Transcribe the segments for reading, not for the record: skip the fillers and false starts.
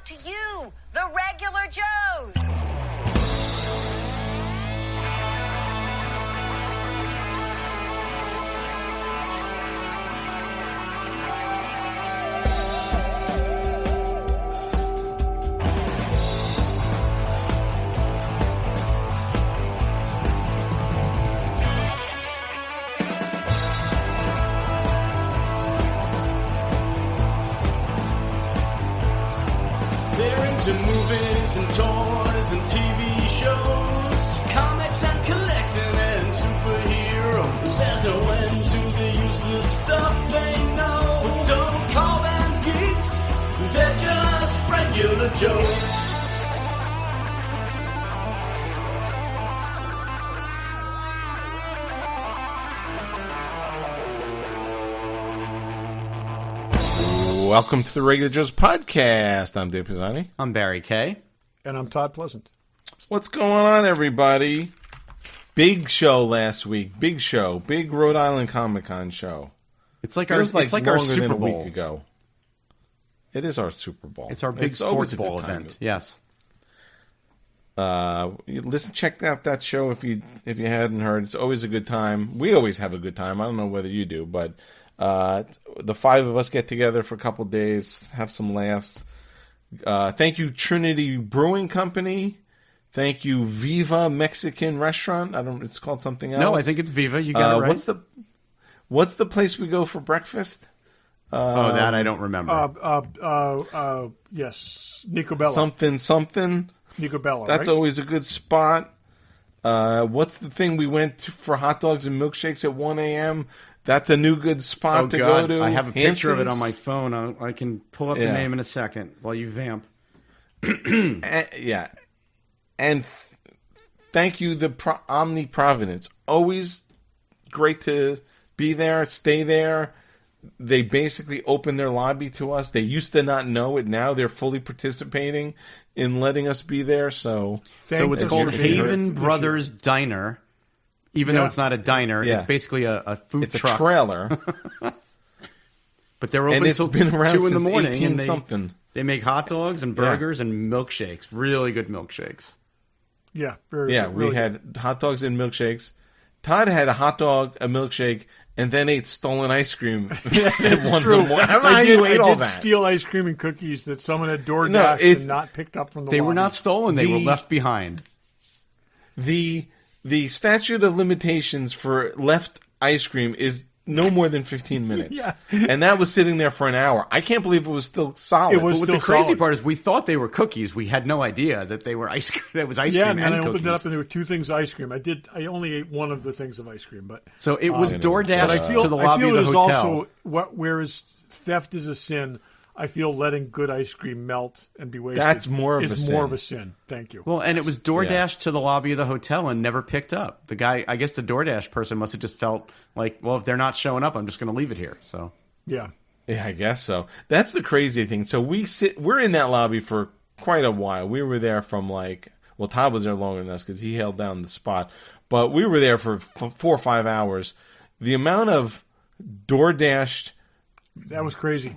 to you, the regular Joes. To movies and toys and TV shows, comics and collecting and superheroes. There's no end to the useless stuff they know. But don't call them geeks, they're just regular Joes. Welcome to the Regular Joe's podcast. I'm Dave Pisani. I'm Barry Kay. And I'm Todd Pleasant. What's going on, everybody? Big show last week. Big show. Big Rhode Island Comic Con show. It's like our Super Bowl. A week ago. It is our Super Bowl. It's our big sports bowl event. Yes. Check out that show if you hadn't heard. It's always a good time. We always have a good time. I don't know whether you do, but the five of us get together for a couple days, have some laughs. Thank you, Trinity Brewing Company. Thank you, Viva Mexican Restaurant. It's called something else. No, I think it's Viva. You got it right. What's the place we go for breakfast? That I don't remember. Yes, Nicobella. Something. Nicobella. That's right? always a good spot. What's the thing we went to for hot dogs and milkshakes at 1 a.m.? That's a new good spot to go to. I have a picture of it on my phone. I can pull up the name in a second while you vamp. And thank you, the Omni Providence. Always great to be there, stay there. They basically opened their lobby to us. They used to not know it. Now they're fully participating in letting us be there. So it's called Haven Brothers Diner. Even though it's not a diner, it's basically a food truck. It's a trailer. But they're open until 2 in the morning. And they make hot dogs and burgers and milkshakes. Really good milkshakes. Yeah, very good. We had hot dogs and milkshakes. Todd had a hot dog, a milkshake, and then ate stolen ice cream at 1 in the morning. I did steal ice cream and cookies that someone had DoorDashed and not picked up from the They lobby. were not stolen. They were left behind. The statute of limitations for left ice cream is no more than 15 minutes. And that was sitting there for an hour. I can't believe it was still solid. The crazy part is we thought they were cookies. We had no idea that they were ice cream. That was ice cream and I cookies. opened it up and there were 2 things of ice cream. I only ate one of the things of ice cream, but so it was DoorDash to the lobby I feel of the hotel. Also, whereas theft is a sin, I feel letting good ice cream melt and be wasted That's more of a sin. Thank you. Well, and it was DoorDash to the lobby of the hotel and never picked up. The guy, I guess the DoorDash person must have just felt like, well, if they're not showing up, I'm just going to leave it here. So yeah, I guess so. That's the crazy thing. So we're in that lobby for quite a while. We were there from Todd was there longer than us because he held down the spot, but we were there for 4 or 5 hours. The amount of DoorDashed, that was crazy.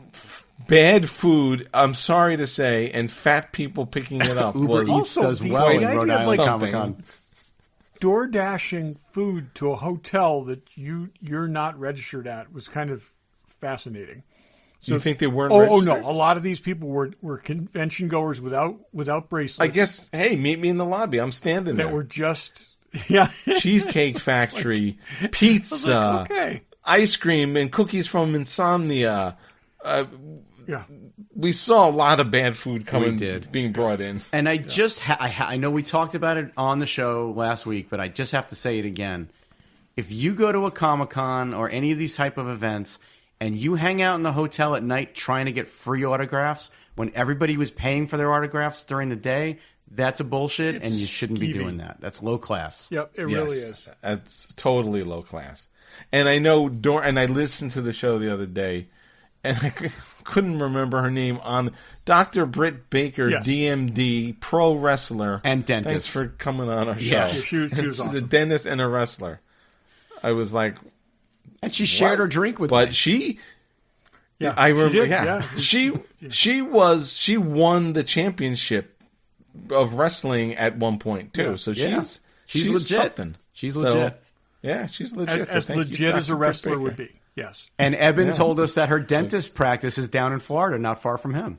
Bad food, I'm sorry to say, and fat people picking it up. Uber Eats does well in Rhode Island Comic Con. DoorDashing food to a hotel that you're not registered at was kind of fascinating. So you think they weren't registered? Oh, no. A lot of these people were convention goers without bracelets. I guess, hey, meet me in the lobby. I'm standing there. That were just... Cheesecake Factory, pizza, ice cream, and cookies from Insomnia. We saw a lot of bad food being brought in. And I know we talked about it on the show last week, but I just have to say it again. If you go to a Comic-Con or any of these type of events and you hang out in the hotel at night trying to get free autographs when everybody was paying for their autographs during the day, that's a bullshit, and you shouldn't be doing that. That's low class. Yep, it really is. That's totally low class. And I know, and I listened to the show the other day, and I couldn't remember her name, on Dr. Britt Baker, DMD, pro wrestler. And dentist. Thanks for coming on our show. Yes, she was She's awesome. a dentist and a wrestler. I was like... And she shared her drink with me. But she... Yeah, I remember. she did, Yeah, she won the championship of wrestling at one point too. Yeah. So Yeah. she's legit. something. She's So, legit. yeah, she's legit. As So thank you, legit as a Dr. wrestler Britt would Baker. be. Yes. And Eben told us that her dentist practice is down in Florida, not far from him.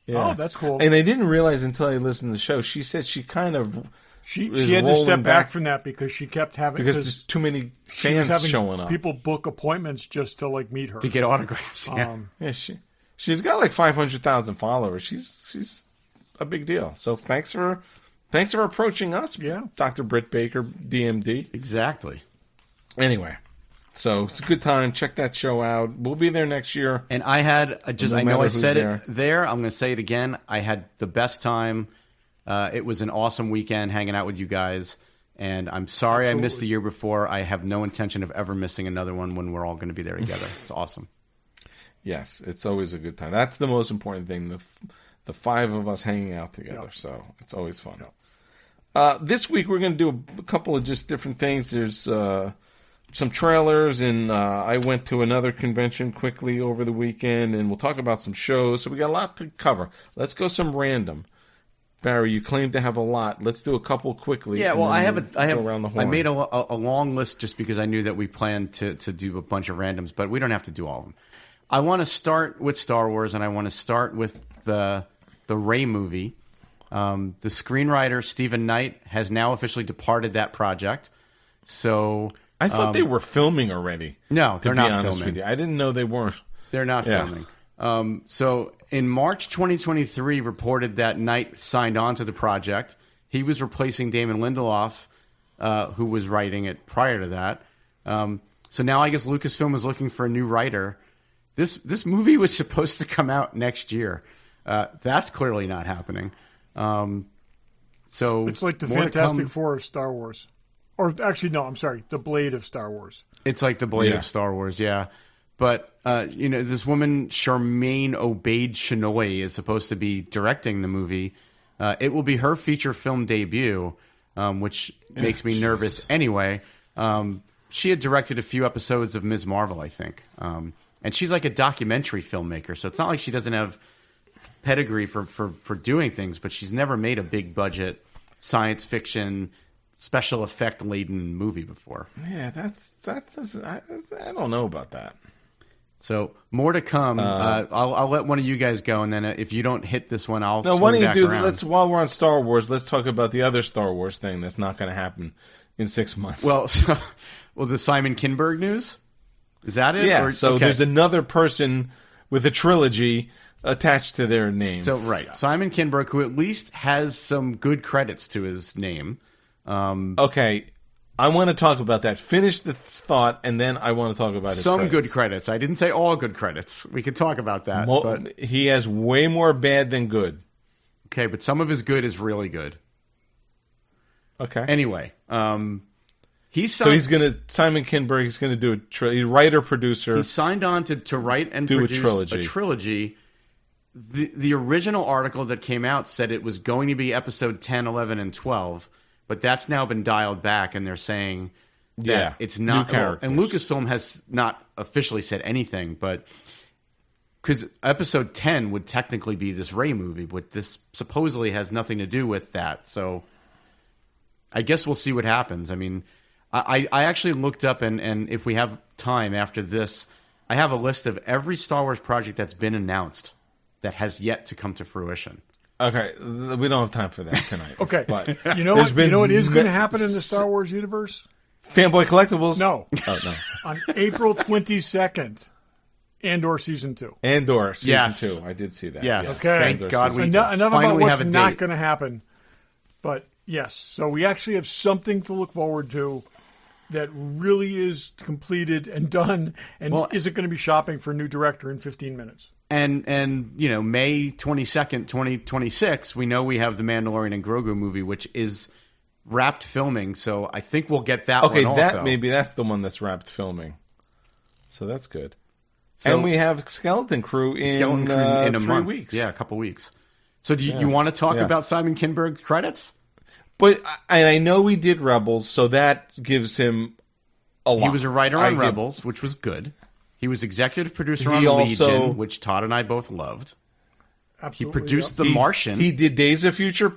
Yeah. Oh, that's cool. And I didn't realize until I listened to the show. She said she kind of She is had to step rolling back from that because she kept having because there's too many she was fans having showing up. people book appointments just to like meet her. To get autographs. Yeah. Yeah, she's got like 500,000 followers. She's a big deal. So thanks for approaching us. Yeah. Dr. Britt Baker, DMD. Exactly. Anyway, so it's a good time. Check that show out. We'll be there next year. And I had No I know matter I who's said there. it there. I'm going to say it again. I had the best time. It was an awesome weekend hanging out with you guys. And I'm sorry I missed the year before. I have no intention of ever missing another one when we're all going to be there together. It's awesome. Yes, it's always a good time. That's the most important thing. The five of us hanging out together. So it's always fun. This week we're going to do a couple of just different things. There's some trailers, and I went to another convention quickly over the weekend, and we'll talk about some shows. So we got a lot to cover. Let's go some random. Barry, you claim to have a lot. Let's do a couple quickly. Yeah, and well, then I go around the I horn. made a long list just because I knew that we planned to do a bunch of randoms, but we don't have to do all of them. I want to start with Star Wars, and I want to start with the Rey movie. The screenwriter Stephen Knight has now officially departed that project. So I thought they were filming already. no, they're to be not honest filming. with you. I didn't know they weren't. They're not Yeah. filming. So in March 2023, reported that Knight signed on to the project. He was replacing Damon Lindelof, who was writing it prior to that. So now I guess Lucasfilm is looking for a new writer. This movie was supposed to come out next year. That's clearly not happening. So It's like the more to Fantastic come. Four of Star Wars. Or actually, no, I'm sorry, the Blade of Star Wars. It's like the Blade Yeah. of Star Wars, yeah. But this woman Charmaine Obaid-Chinoy is supposed to be directing the movie. It will be her feature film debut, which makes me nervous anyway. She had directed a few episodes of Ms. Marvel, I think, and she's like a documentary filmmaker. So it's not like she doesn't have pedigree for doing things, but she's never made a big budget science fiction special effect laden movie before. Yeah, I don't know about that. So more to come. I'll let one of you guys go, and then if you don't hit this one, I'll Now, swing why don't you back do? around. While we're on Star Wars, let's talk about the other Star Wars thing that's not going to happen in 6 months. Well, the Simon Kinberg news, is that it? yeah. Or- So okay. there's another person with a trilogy attached to their name. So right, Simon Kinberg, who at least has some good credits to his name. okay, I want to talk about that. Finish the thought, and then I want to talk about his Some credits. good credits. I didn't say all good credits. We could talk about that. But He has way more bad than good. okay, but some of his good is really good. Okay. Anyway, he's so signed, Simon Kinberg. He's gonna do he's writer producer. he signed on to write and Do a produce trilogy. a trilogy. The original article that came out said it was going to be episode 10, 11, and 12, but that's now been dialed back, and they're saying that Yeah, it's not. new characters. And Lucasfilm has not officially said anything, but because episode 10 would technically be this Rey movie, but this supposedly has nothing to do with that. So I guess we'll see what happens. I mean, I actually looked up, and if we have time after this, I have a list of every Star Wars project that's been announced that has yet to come to fruition. Okay, we don't have time for that tonight. Okay. but You know there's what? been You know what is going to me- happen in the Star Wars universe? Fanboy Collectibles. No. Oh no. On April 22nd, Andor Season 2. Andor season Yes. 2. I did see that. Yes. Yes. Okay. Thank Andor God season we two. Enough about finally what's have a not date. going to happen. But yes, so we actually have something to look forward to that really is completed and done and isn't going to be shopping for a new director in 15 minutes. And May 22nd, 2026, we know we have the Mandalorian and Grogu movie, which is wrapped filming. So I think we'll get that Okay, one that also. maybe that's the one that's wrapped filming. So that's good. So- and we have Skeleton Crew in, Skeleton Crew in a 3 month. weeks. Yeah, a couple weeks. So do you want to talk Yeah. about Simon Kinberg's credits? But and I know he did Rebels, so that gives him a lot. He was a writer I on give- Rebels, which was good. He was executive producer He on also- Legion, which Todd and I both loved. He Absolutely. produced yeah. The Martian. He did Days of Future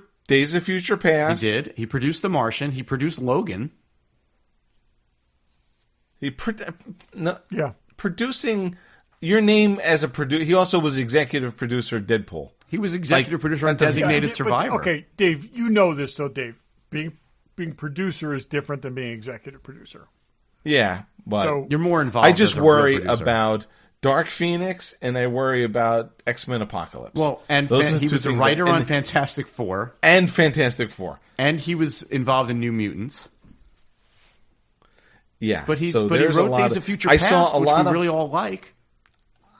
Past. He did. He produced The Martian. He produced Logan. Yeah. Producing your name as a producer. He also was executive producer of Deadpool. He was executive producer on that doesn't- Designated But, Survivor. okay, Dave, you know this though, Dave. Being producer is different than being executive producer. Yeah, but So You're more involved. I just as a real worry producer. about Dark Phoenix and I worry about X-Men Apocalypse. Well, and Those are he the two was a things writer that- on and- Fantastic Four, and Fantastic Four. and he was involved in New Mutants. Yeah, But he so but he there's a wrote lot Days of Future I Past, saw a which lot we of really all like.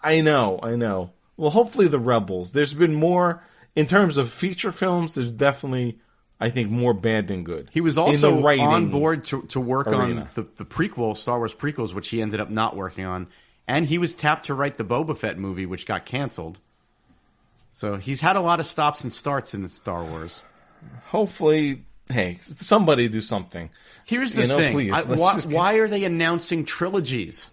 I know. Well, hopefully the Rebels. There's been more in terms of feature films. There's definitely, I think, more bad than good. He was In also the writing on board to work arena. on the prequel, Star Wars prequels, which he ended up not working on. And he was tapped to write the Boba Fett movie, which got canceled. So he's had a lot of stops and starts in the Star Wars. Hopefully, hey, somebody do something. Here's the You know, thing. please, let's why, just- why are they announcing trilogies?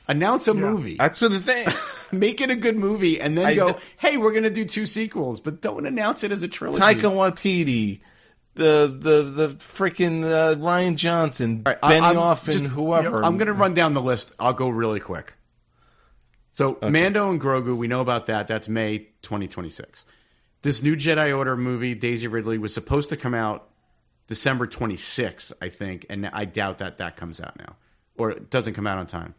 Announce a movie. That's the thing. Make it a good movie and then go, hey, we're going to do 2 sequels. But don't announce it as a trilogy. Taika Waititi, the freaking Ryan Johnson, All right, Benioff, and whoever. I'm going to run down the list. I'll go really quick. So Mando and Grogu, we know about that. That's May 2026. This new Jedi Order movie, Daisy Ridley, was supposed to come out December 26th, I think, and I doubt that comes out now. Or it doesn't come out on time.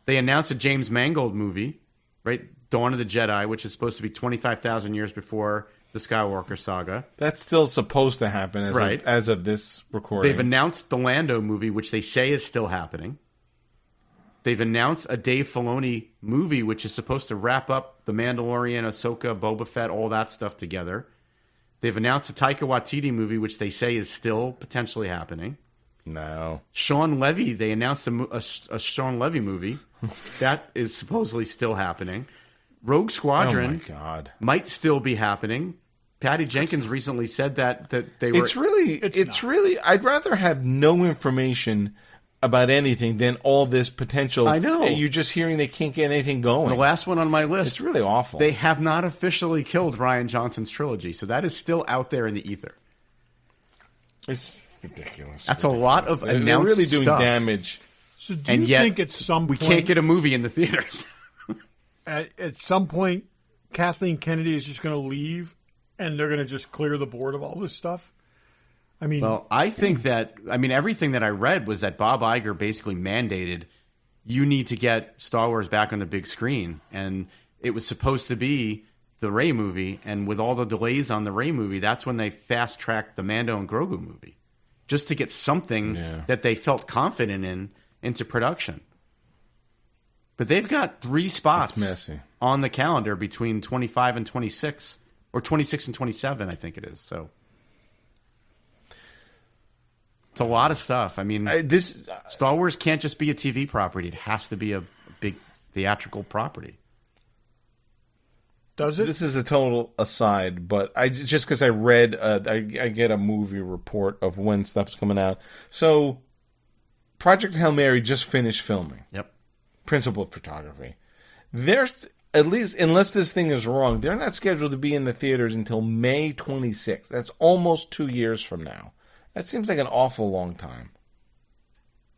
They announced a James Mangold movie, right? Dawn of the Jedi, which is supposed to be 25,000 years before the Skywalker saga. That's still supposed to happen as of this recording. They've announced the Lando movie, which they say is still happening. They've announced a Dave Filoni movie, which is supposed to wrap up The Mandalorian, Ahsoka, Boba Fett, all that stuff together. They've announced a Taika Waititi movie, which they say is still potentially happening. No. Sean Levy, they announced a Sean Levy movie. That is supposedly still happening. Rogue Squadron Oh my God. might still be happening. Patty Jenkins recently said that they were... It's really. I'd rather have no information about anything than all this potential. I know. You're just hearing they can't get anything going. The last one on my list. It's really awful. They have not officially killed Rian Johnson's trilogy, so that is still out there in the ether. It's ridiculous. That's a lot of They're announced really doing stuff. damage. So do And you yet, think at some we point, can't get a movie in the theaters. at some point, Kathleen Kennedy is just going to leave, and they're going to just clear the board of all this stuff? I mean, Well, I think that, everything that I read was that Bob Iger basically mandated you need to get Star Wars back on the big screen. And it was supposed to be the Rey movie. And with all the delays on the Rey movie, that's when they fast tracked the Mando and Grogu movie. Just to get something that they felt confident in into production. But they've got 3 spots It's messy. on the calendar between 25 and 26. Or 26 and 27, I think it is. So it's a lot of stuff. I mean, Star Wars can't just be a TV property. It has to be a big theatrical property. does it? This is a total aside, but just because I read, I get a movie report of when stuff's coming out. So, Project Hail Mary just finished filming. Yep. Principal photography. There's at least, unless this thing is wrong, they're not scheduled to be in the theaters until May 26th. That's almost 2 years from now. That seems like an awful long time.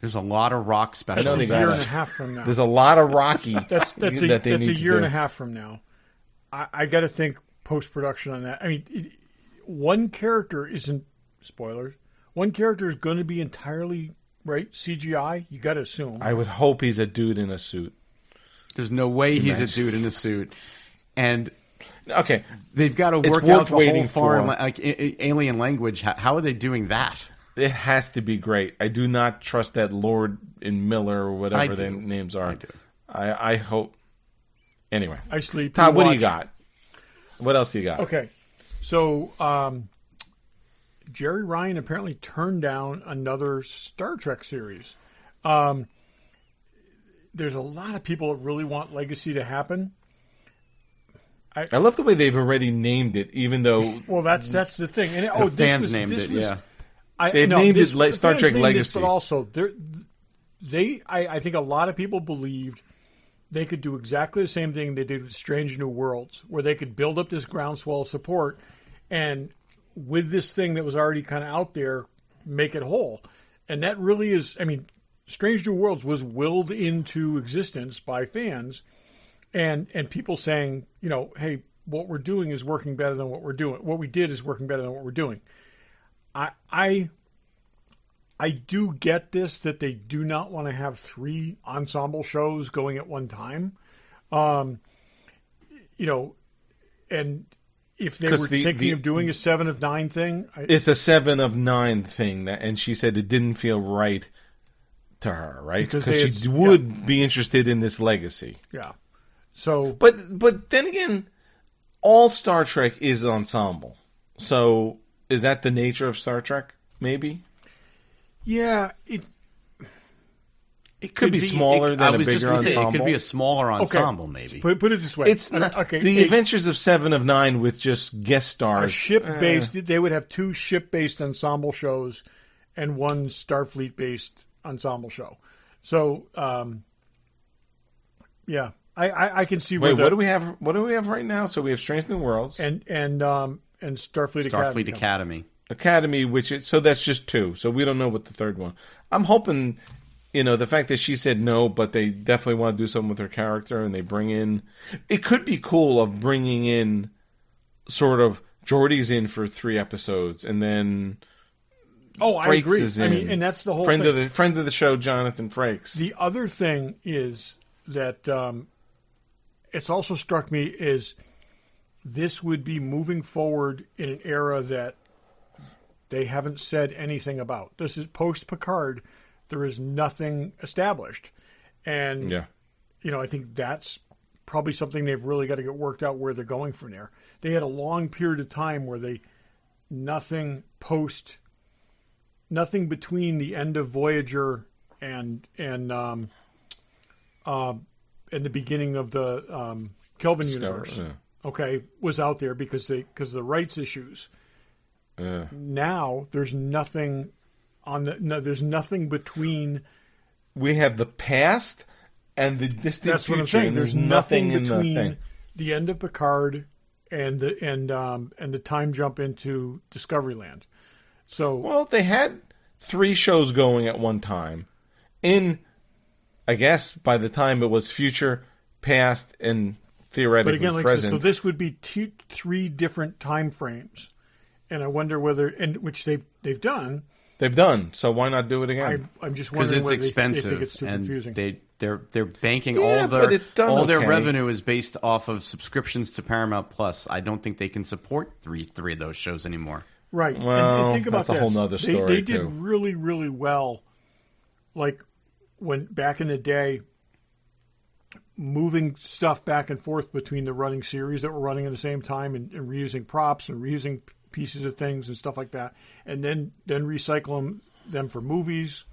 There's a lot of rock specials. I know they a got year it. and a half from now. There's a lot of Rocky That's that a they need to year and do. a half from now. I got to think post-production on that. I mean, one character isn't, spoilers, one character is going to be entirely, right, CGI. You got to assume. I would hope he's a dude in a suit. There's no way he's a dude in a suit. And Okay, they've got to It's work worth out the waiting whole foreign, for. alien language. How are they doing that? it has to be great. I do not trust that Lord and Miller or I whatever do. their names are. I do. I hope. Anyway, I sleep. Todd, you what do you watch. got? What else you got? Okay. So, Jerry Ryan apparently turned down another Star Trek series. There's a lot of people that really want Legacy to happen. I love the way they've already named it, even though Well, that's the thing. And The fans named it, yeah. They've named it Star Trek Legacy. But also, I think a lot of people believed they could do exactly the same thing they did with Strange New Worlds, where they could build up this groundswell of support, and with this thing that was already kind of out there, make it whole. And that really is, I mean, Strange New Worlds was willed into existence by fans and people saying, you know, hey, what we're doing is working better than what we're doing. What we did is working better than what we're doing. I do get this, that they do not want to have 3 ensemble shows going at one time. You know, and if they were thinking of doing a 7 of 9 thing, it's a 7 of 9 thing, and she said it didn't feel right to her, right? Because she would be interested in this legacy. Yeah. So, but then again, all Star Trek is ensemble. So is that the nature of Star Trek? Maybe. Yeah, it could be smaller than a bigger ensemble. It could be a smaller ensemble, maybe. Put it this way. It's not, the Adventures of 7 of 9 with just guest stars. Ship-based, they would have 2 ship-based ensemble shows and 1 Starfleet-based ensemble show. So, yeah, I can see. Wait, what do we have? What do we have right now? So we have Strange New Worlds and Starfleet Academy, so that's just 2. So we don't know what the third one. I'm hoping, you know, the fact that she said no, but they definitely want to do something with her character, and they bring in. It could be cool of bringing in, sort of, Geordi's in for 3 episodes, and then. Oh, I agree. I mean, and that's the whole friend thing. Friend of the show, Jonathan Frakes. The other thing is that it's also struck me is this would be moving forward in an era that they haven't said anything about. This is post-Picard. There is nothing established. And, you know, I think that's probably something they've really got to get worked out where they're going from there. They had a long period of time where nothing between the end of Voyager and the beginning of the Kelvin universe, was out there because of the rights issues. Now there's nothing there's nothing between. We have the past and the distant That's future. What I'm saying. There's nothing in between the end of Picard and the time jump into Discovery Land. So, well, they had 3 shows going at one time. I guess by the time it was future, past, and theoretically but again, present. So this would be 3 different time frames, and I wonder whether, and which they've done. They've done. So why not do it again? I'm just wondering because it's expensive, they think it's too confusing. They're banking all their okay. revenue is based off of subscriptions to Paramount Plus. I don't think they can support three of those shows anymore. Right. Well, and think about that's a whole nother story. They did really, really well. Like when back in the day, moving stuff back and forth between the running series that were running at the same time and reusing props and reusing pieces of things and stuff like that, and then recycle them for movies,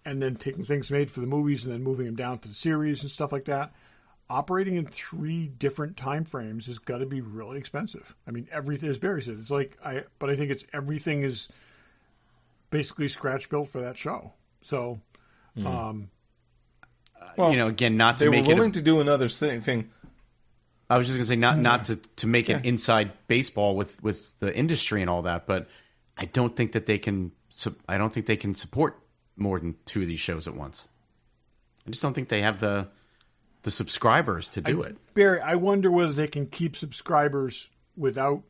and then taking things made for the movies and then moving them down to the series and stuff like that. Operating in 3 different time frames has got to be really expensive. I mean, everything, as Barry said, it's like but I think everything is basically scratch built for that show. So, well, you know, again, not to they make were willing to do another thing. I was just going to say not to make an inside baseball with the industry and all that, but I don't think that they can. I don't think they can support more than 2 of these shows at once. I just don't think they have the subscribers to do it. Barry, I wonder whether they can keep subscribers without,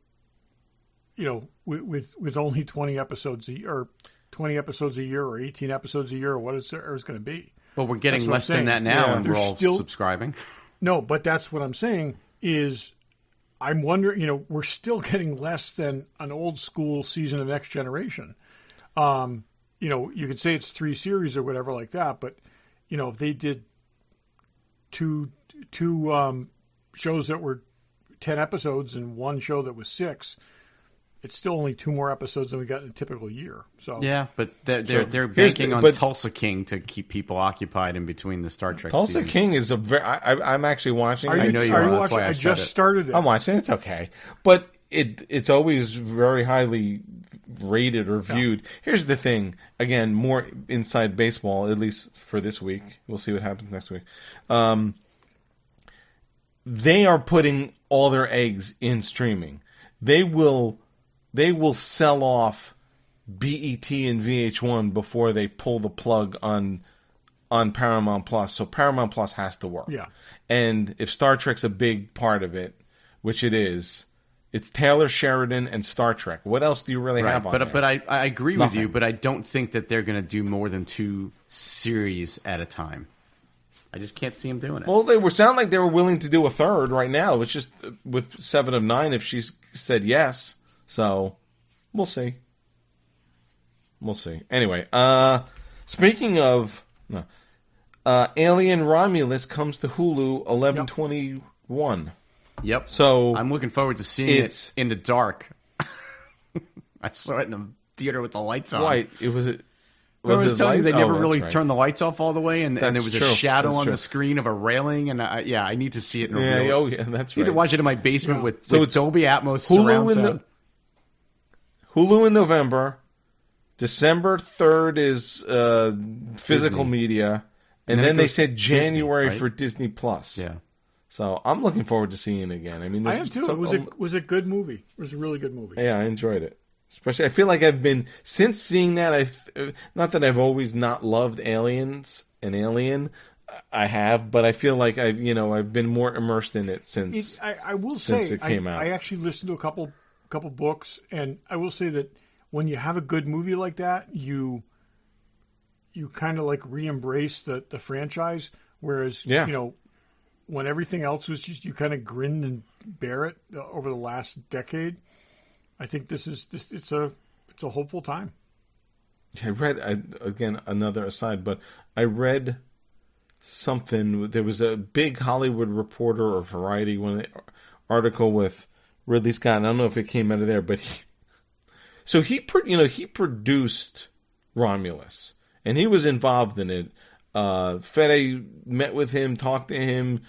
you know, with only 20 episodes a year, or 20 episodes a year, or 18 episodes a year, or what it's going to be. Well, we're getting less than that now, and we're all subscribing. No, but that's what I'm saying is I'm wondering, you know, we're still getting less than an old school season of Next Generation. You know, you could say it's 3 series or whatever like that, but, you know, if they did two shows that were 10 episodes and 1 show that was 6, it's still only 2 more episodes than we got in a typical year. So yeah, but they're banking on Tulsa King to keep people occupied in between the Star Trek Tulsa seasons. King is a very. I'm actually watching. I know you are. That's why I just started it. I'm watching. It's okay, but it's always very highly rated or viewed. Here's the thing. Again, more inside baseball, at least for this week. We'll see what happens next week. They are putting all their eggs in streaming. They will sell off BET and VH1 before they pull the plug on Paramount Plus. So Paramount Plus has to work. Yeah. And if Star Trek's a big part of it, which it is, it's Taylor Sheridan and Star Trek. What else do you really have on there? But I agree with you, Nothing. but I don't think that they're going to do more than 2 series at a time. I just can't see them doing it. Well, sound like they were willing to do a third right now. It's just with 7 of 9 if she's said yes. So, we'll see. We'll see. Anyway, speaking of... No, Alien Romulus comes to Hulu 11/21. Yep. So I'm looking forward to seeing it in the dark. I saw it in the theater with the lights on. Right. I was telling you they never really right. turned the lights off all the way, and there was true. a shadow That's on true. the screen of a railing, and I need to see it in a Yeah, real. oh yeah, that's I need right. to watch it in my basement with it's Dolby Atmos surround sound. Hulu in November. December 3rd is physical Disney. media, and then then it they goes said January Disney, right? for Disney Plus. Yeah. So I'm looking forward to seeing it again. I mean, I am too. It was a good movie. It was a really good movie. Yeah, I enjoyed it. Especially, I feel like I've been since seeing that. Not that I've always not loved Aliens and Alien, I have, but I feel like I've been more immersed in it since. I will since say it came out. I actually listened to a couple books, and I will say that when you have a good movie like that, you kind of like re-embrace the franchise. Whereas when everything else was just you kind of grin and bear it over the last decade. I think it's a hopeful time. I read again another aside, but I read something. There was a big Hollywood Reporter or Variety article with Ridley Scott. And I don't know if it came out of there, but he produced Romulus and he was involved in it. Fede met with him, talked to him.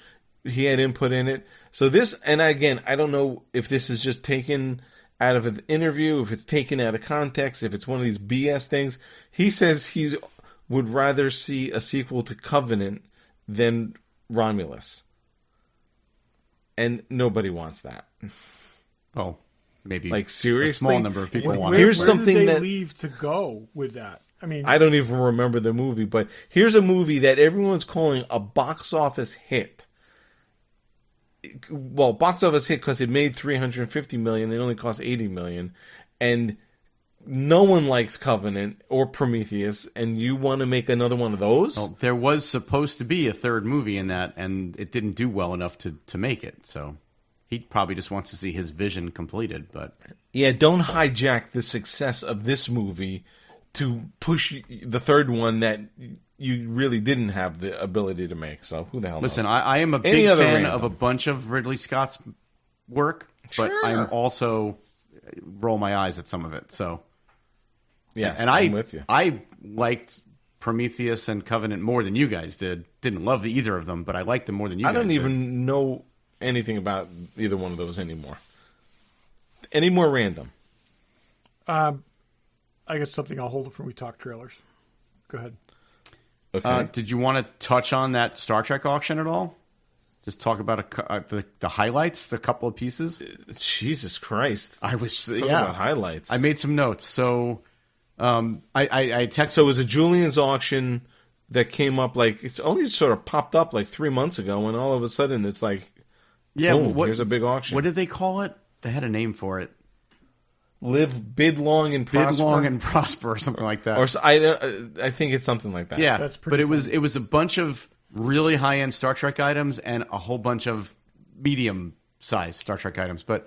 He had input in it. So this, and again, I don't know if this is just taken out of an interview, if it's taken out of context, if it's one of these BS things. He says he would rather see a sequel to Covenant than Romulus. And nobody wants that. Well, maybe like seriously, a small number of people want it. Here's where something did they that leave to go with that. I mean, I don't even remember the movie, but here's a movie that everyone's calling a box office hit. Well, box office hit because it made $350 million. It only cost $80 million, and no one likes Covenant or Prometheus. And you want to make another one of those? Well, there was supposed to be a third movie in that, and it didn't do well enough to make it. So he probably just wants to see his vision completed. But yeah, don't hijack the success of this movie to push the third one that you really didn't have the ability to make. So who the hell knows? Listen, I am a big fan of a bunch of Ridley Scott's work, but I'm also roll my eyes at some of it. So yes, and I'm with you. I liked Prometheus and Covenant more than you guys did. Didn't love either of them, but I liked them more than you guys did. I don't even know anything about either one of those anymore. Any more random? I got something. I'll hold it for when we talk trailers. Go ahead. Okay. Did you want to touch on that Star Trek auction at all? Just talk about the highlights, the couple of pieces. Jesus Christ! I was Talk about highlights. I made some notes. So I texted. So it was a Julian's auction that came up it's only sort of popped up 3 months ago, and all of a sudden it's like, boom, here's a big auction. What did they call it? They had a name for it. Bid long and prosper. Bid long and prosper, or something like that. Or I think it's something like that. Yeah, That's pretty but it was a bunch of really high end Star Trek items and a whole bunch of medium sized Star Trek items. But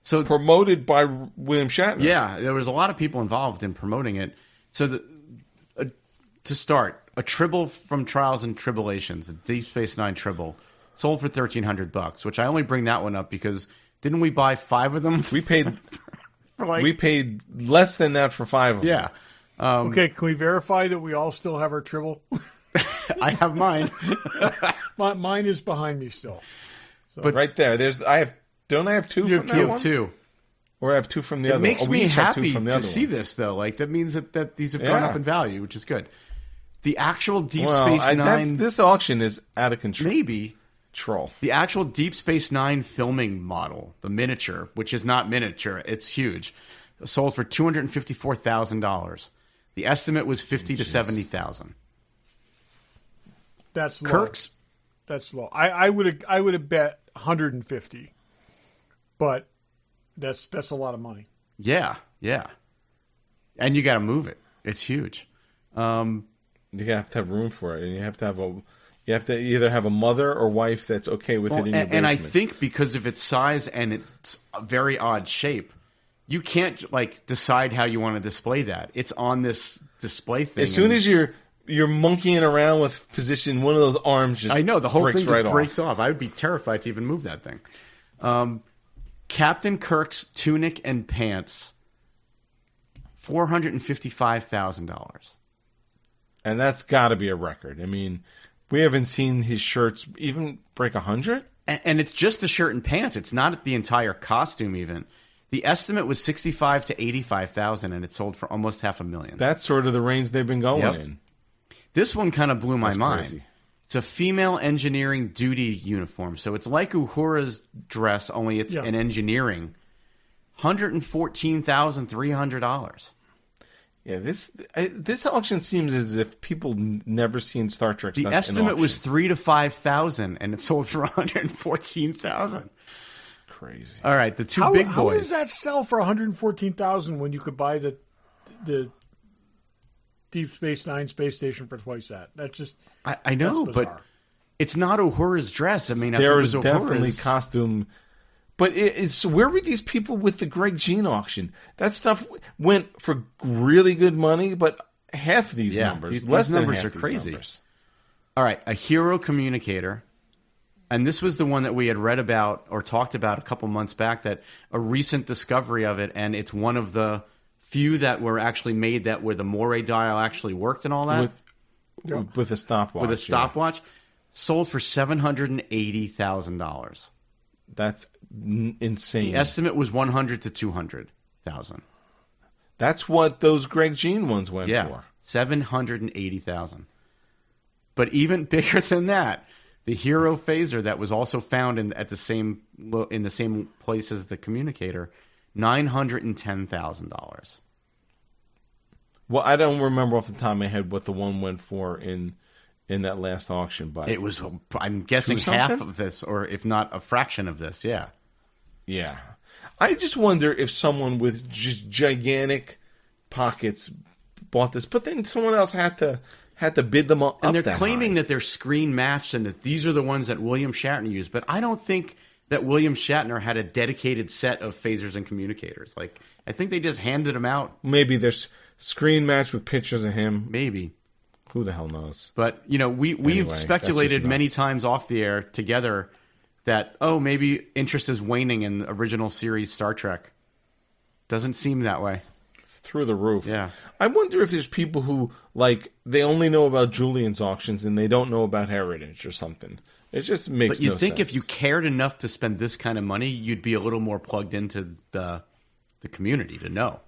so promoted by William Shatner. Yeah, there was a lot of people involved in promoting it. So to start, a Tribble from Trials and Tribulations, a Deep Space Nine Tribble, sold for $1,300, which I only bring that one up because didn't we buy 5 of them? We paid we paid less than that for 5 of them. Yeah. Okay, can we verify that we all still have our Tribble? I have mine. Mine is behind me still. But right there, don't I have 2 from that You one? have 2. Or I have 2 from the It other. makes Or we me each have 2 happy from the to other see one. this, though. Like, that means that these have gone Yeah. up in value, which is good. The actual Deep Well, Space Nine... this auction is out of control. maybe... Troll. The actual Deep Space Nine filming model, the miniature, which is not miniature, it's huge, sold for $254,000. The estimate was $50,000 to $70,000. That's low. Kirk's, That's low. I would have bet 150, but that's a lot of money. yeah, and you got to move it. It's huge. You have to have room for it, and you have to either have a mother or wife that's okay with it in your basement. And I think because of its size and its very odd shape, you can't like decide how you want to display that. It's on this display thing. as soon as you're monkeying around with position, one of those arms just I know the whole breaks thing right just breaks off. I would be terrified to even move that thing. Captain Kirk's tunic and pants, $455,000. And that's got to be a record. I mean, we haven't seen his shirts even break 100. And it's just the shirt and pants. It's not the entire costume even. The estimate was $65,000 to $85,000, and it sold for almost $500,000. That's sort of the range they've been going Yep. in. This one kind of blew my That's mind. crazy. It's a female engineering duty uniform. So it's like Uhura's dress, only it's Yeah. an engineering. $114,300. Yeah, this auction seems as if people never seen Star Trek The stuff in estimate was auction. $3,000 to $5,000, and it sold for $114,000. Crazy. All right, the two How, big how boys. does that sell for 114,000 when you could buy the Deep Space Nine space station for twice that? That's just I know, that's but bizarre. it's not Uhura's dress. I mean, if There it was was definitely Uhura's, costume, but it's where were these people with the Greg Jean auction? That stuff went for really good money, but half these Yeah, numbers, these less than numbers half are these crazy. numbers. All right, a hero communicator. And this was the one that we had read about or talked about a couple months back, that a recent discovery of it, and it's one of the few that were actually made that where the Moray dial actually worked and all that. With a stopwatch. With a yeah. stopwatch, sold for $780,000. That's insane. The estimate was $100,000 to $200,000. That's what those Greg Jean ones went Yeah, for. $780,000. But even bigger than that, the Hero phaser that was also found in the same place as the communicator, $910,000. Well, I don't remember off the top of my head what the one went for in that last auction, but It was, I'm guessing, Two half something? of this, or if not a fraction of this. Yeah. yeah. I just wonder if someone with just gigantic pockets bought this, but then someone else had to bid them up. And they're that claiming high. that they're screen matched and that these are the ones that William Shatner used. But I don't think that William Shatner had a dedicated set of phasers and communicators. Like, I think they just handed them out. Maybe there's screen match with pictures of him. Maybe. Who the hell knows? But, you know, we've Anyway, speculated that's just many nuts. times off the air together that, maybe interest is waning in the original series Star Trek. Doesn't seem that way. It's through the roof. Yeah. I wonder if there's people who, like, they only know about Julian's auctions and they don't know about Heritage or something. It just makes But you'd no think sense. if you cared enough to spend this kind of money, you'd be a little more plugged into the community to know.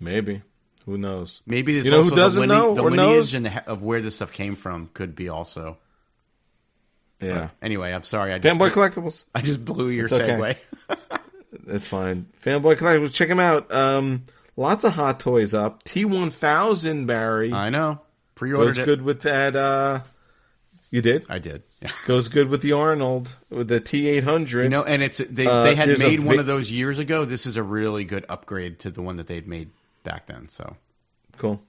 Maybe. Who knows? Maybe it's You know who also doesn't know the or lineage knows? of where this stuff came from could be also. Yeah. Anyway, I'm sorry. Fanboy Collectibles. I just blew your It's okay. segue. That's fine. Fanboy Collectibles. Check them out. Lots of hot toys up. T1000, Barry. I know. Pre-ordered Goes it. good with that. You did? I did. Yeah. Goes good with the Arnold, with the T800. You know, and they had there's a made one of those years ago. This is a really good upgrade to the one that they'd made back then. So Cool.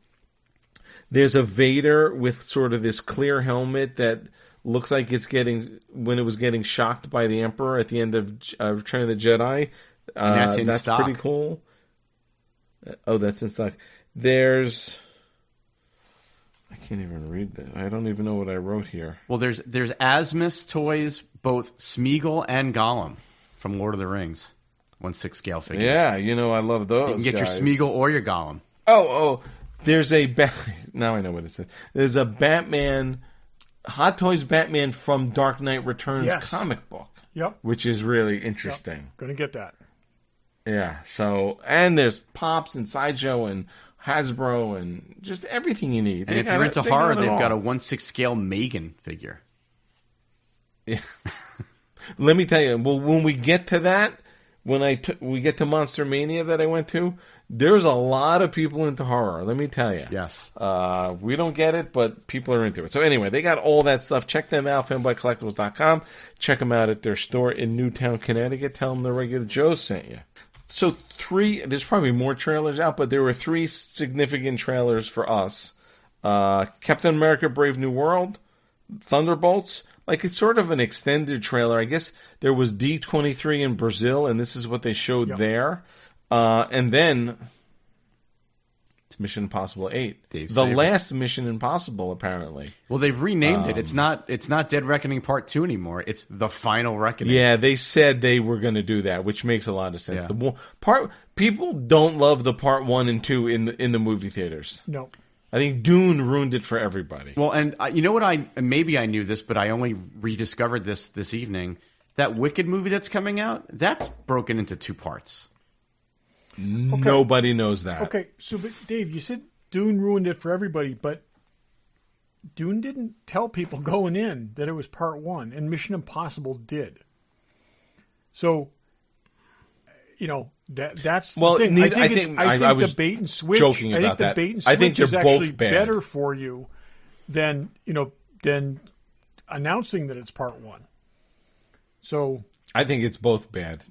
There's a Vader with sort of this clear helmet that looks like it's when it was getting shocked by the Emperor at the end of Return of the Jedi. And that's in stock. Pretty cool. Oh, that's in stock. There's... I can't even read that. I don't even know what I wrote here. well, there's Asmus toys, both Smeagol and Gollum from Lord of the Rings, 1/6 scale figures. Yeah, you know I love those. You can get guys. your Smeagol or your Gollum. Oh, there's a now I know what it says. There's a Batman, Hot Toys Batman from Dark Knight Returns Yes. comic book, Yep. which is really interesting. Gonna get that. Yeah. So, and there's Pops and Sideshow and Hasbro and just everything you need. And if you're into horror, they've got a 1/6 scale Megan figure. Yeah. Let me tell you, well, when we get to that, we get to Monster Mania that I went to, there's a lot of people into horror. Let me tell you. Yes. We don't get it, but people are into it. So anyway, they got all that stuff. Check them out, fanboycollectibles.com. Check them out at their store in Newtown, Connecticut. Tell them the Regular Joe sent you. So there's probably more trailers out, but there were 3 significant trailers for us. Captain America Brave New World, Thunderbolts. Like, it's sort of an extended trailer. I guess there was D23 in Brazil, and this is what they showed there. And then it's Mission Impossible 8. Dave's the favorite. last Mission Impossible, apparently. Well, they've renamed it. It's not Dead Reckoning Part 2 anymore. It's The Final Reckoning. Yeah, they said they were going to do that, which makes a lot of sense. Yeah. People don't love the Part 1 and 2 in the movie theaters. No. I think Dune ruined it for everybody. Well, and you know what? Maybe I knew this, but I only rediscovered this evening. That Wicked movie that's coming out, that's broken into 2 parts. Nobody knows that. Okay, so but Dave, you said Dune ruined it for everybody, but Dune didn't tell people going in that it was part 1, and Mission Impossible did. So, that's the thing. I think the bait and switch. Joking about that. The bait and switch I think they're is actually both bad. better for you than announcing that it's part 1. So I think it's both bad.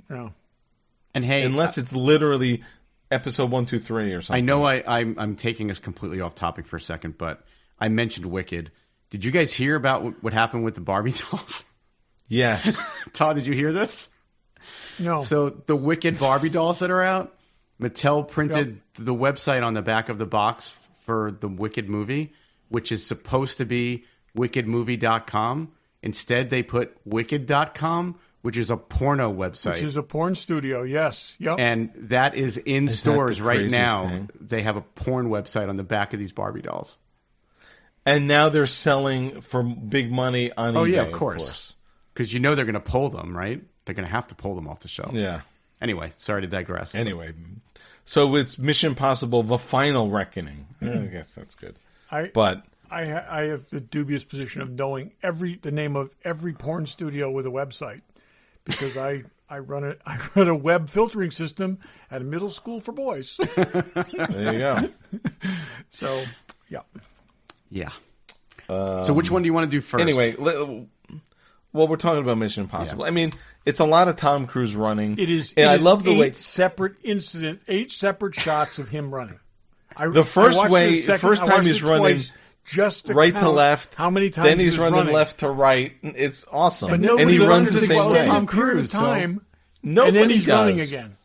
And hey, unless it's literally episode 1, 2, 3 or something. I know I'm taking us completely off topic for a second, but I mentioned Wicked. Did you guys hear about what happened with the Barbie dolls? Yes. Todd, did you hear this? No. So the Wicked Barbie dolls that are out, Mattel printed the website on the back of the box for the Wicked movie, which is supposed to be wickedmovie.com. Instead, they put wicked.com, which is a porno website. Which is a porn studio, yes. Yep. And that is in Isn't stores that the right craziest now. thing? They have a porn website on the back of these Barbie dolls. And now they're selling for big money on eBay. Oh, yeah, of course. Because they're going to pull them, right? They're going to have to pull them off the shelves. Yeah. Anyway, sorry to digress. Anyway, so it's Mission Impossible: The Final Reckoning. I guess that's good. I have the dubious position of knowing the name of every porn studio with a website because I run a web filtering system at a middle school for boys. There you go. So, yeah. Yeah. So which one do you want to do first? Anyway, well, we're talking about Mission Impossible. Yeah. I mean, it's a lot of Tom Cruise running. It is. And I love the way 8 separate shots of him running. The first time he's running just right to left. How many times? Then he's running left to right. It's awesome. But and he runs the same way. Tom Cruise time. Nobody and then he's does. running again.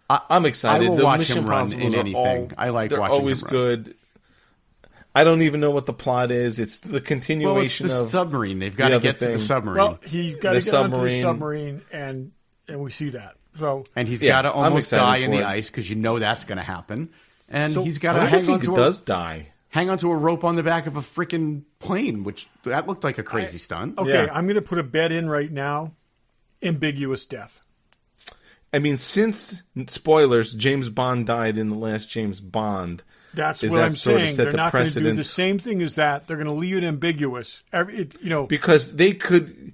I'm excited. I will the watch Mission him run Impossibles in anything. I like they're watching always him run. good. I don't even know what the plot is. It's the continuation it's the of submarine. They've got to get to the submarine. Well, he's got to get onto the submarine, and we see that. So and he's got to almost die in the ice because that's going to happen. And he's got to hang onto a rope on the back of a freaking plane, which that looked like a crazy stunt. Okay, I'm going to put a bet in right now. Ambiguous death. I mean, since spoilers, James Bond died in the last James Bond. That's what I'm saying. They're not going to do the same thing as that. They're going to leave it ambiguous. Because they could.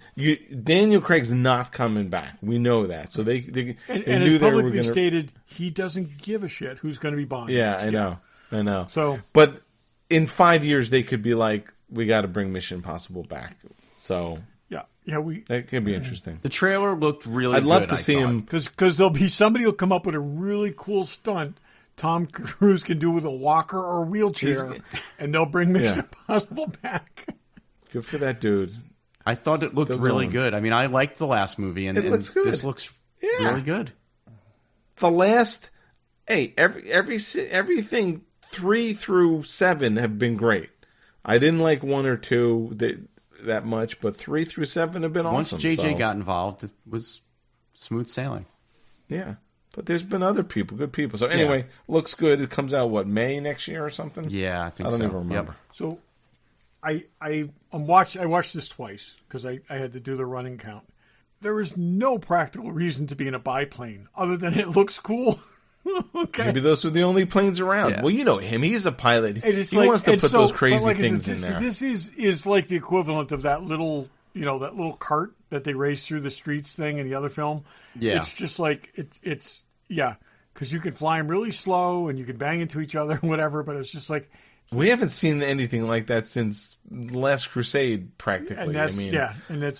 Daniel Craig's not coming back. We know that. So they and as publicly stated, he doesn't give a shit who's going to be Bond. Yeah, I know. So, but in 5 years, they could be like, we got to bring Mission Impossible back. So that could be interesting. The trailer looked really. I'd love to see him because there'll be somebody will come up with a really cool stunt. Tom Cruise can do with a walker or a wheelchair, and they'll bring Mission Impossible back. Good for that dude. I thought it looked really good. I mean, I liked the last movie, and looks good. This looks really good. The last, everything 3 through 7 have been great. I didn't like 1 or 2 that much, but 3 through 7 have been awesome. Once JJ got involved, it was smooth sailing. Yeah. But there's been other people, good people. So anyway, looks good. It comes out, May next year or something? Yeah, I think so. I so. don't even remember. Yep. So I watched this twice because I had to do the running count. there is no practical reason to be in a biplane other than it looks cool. Okay. Maybe those are the only planes around. Yeah. Well, you know him. He's a pilot. He Like, wants to put those crazy like I things said, in there. This is like the equivalent of that little, that little cart that they race through the streets thing in the other film. Yeah. It's just like, it's because you can fly them really slow and you can bang into each other and whatever, but it's just like. We haven't seen anything like that since Last Crusade, practically. And that's, I mean,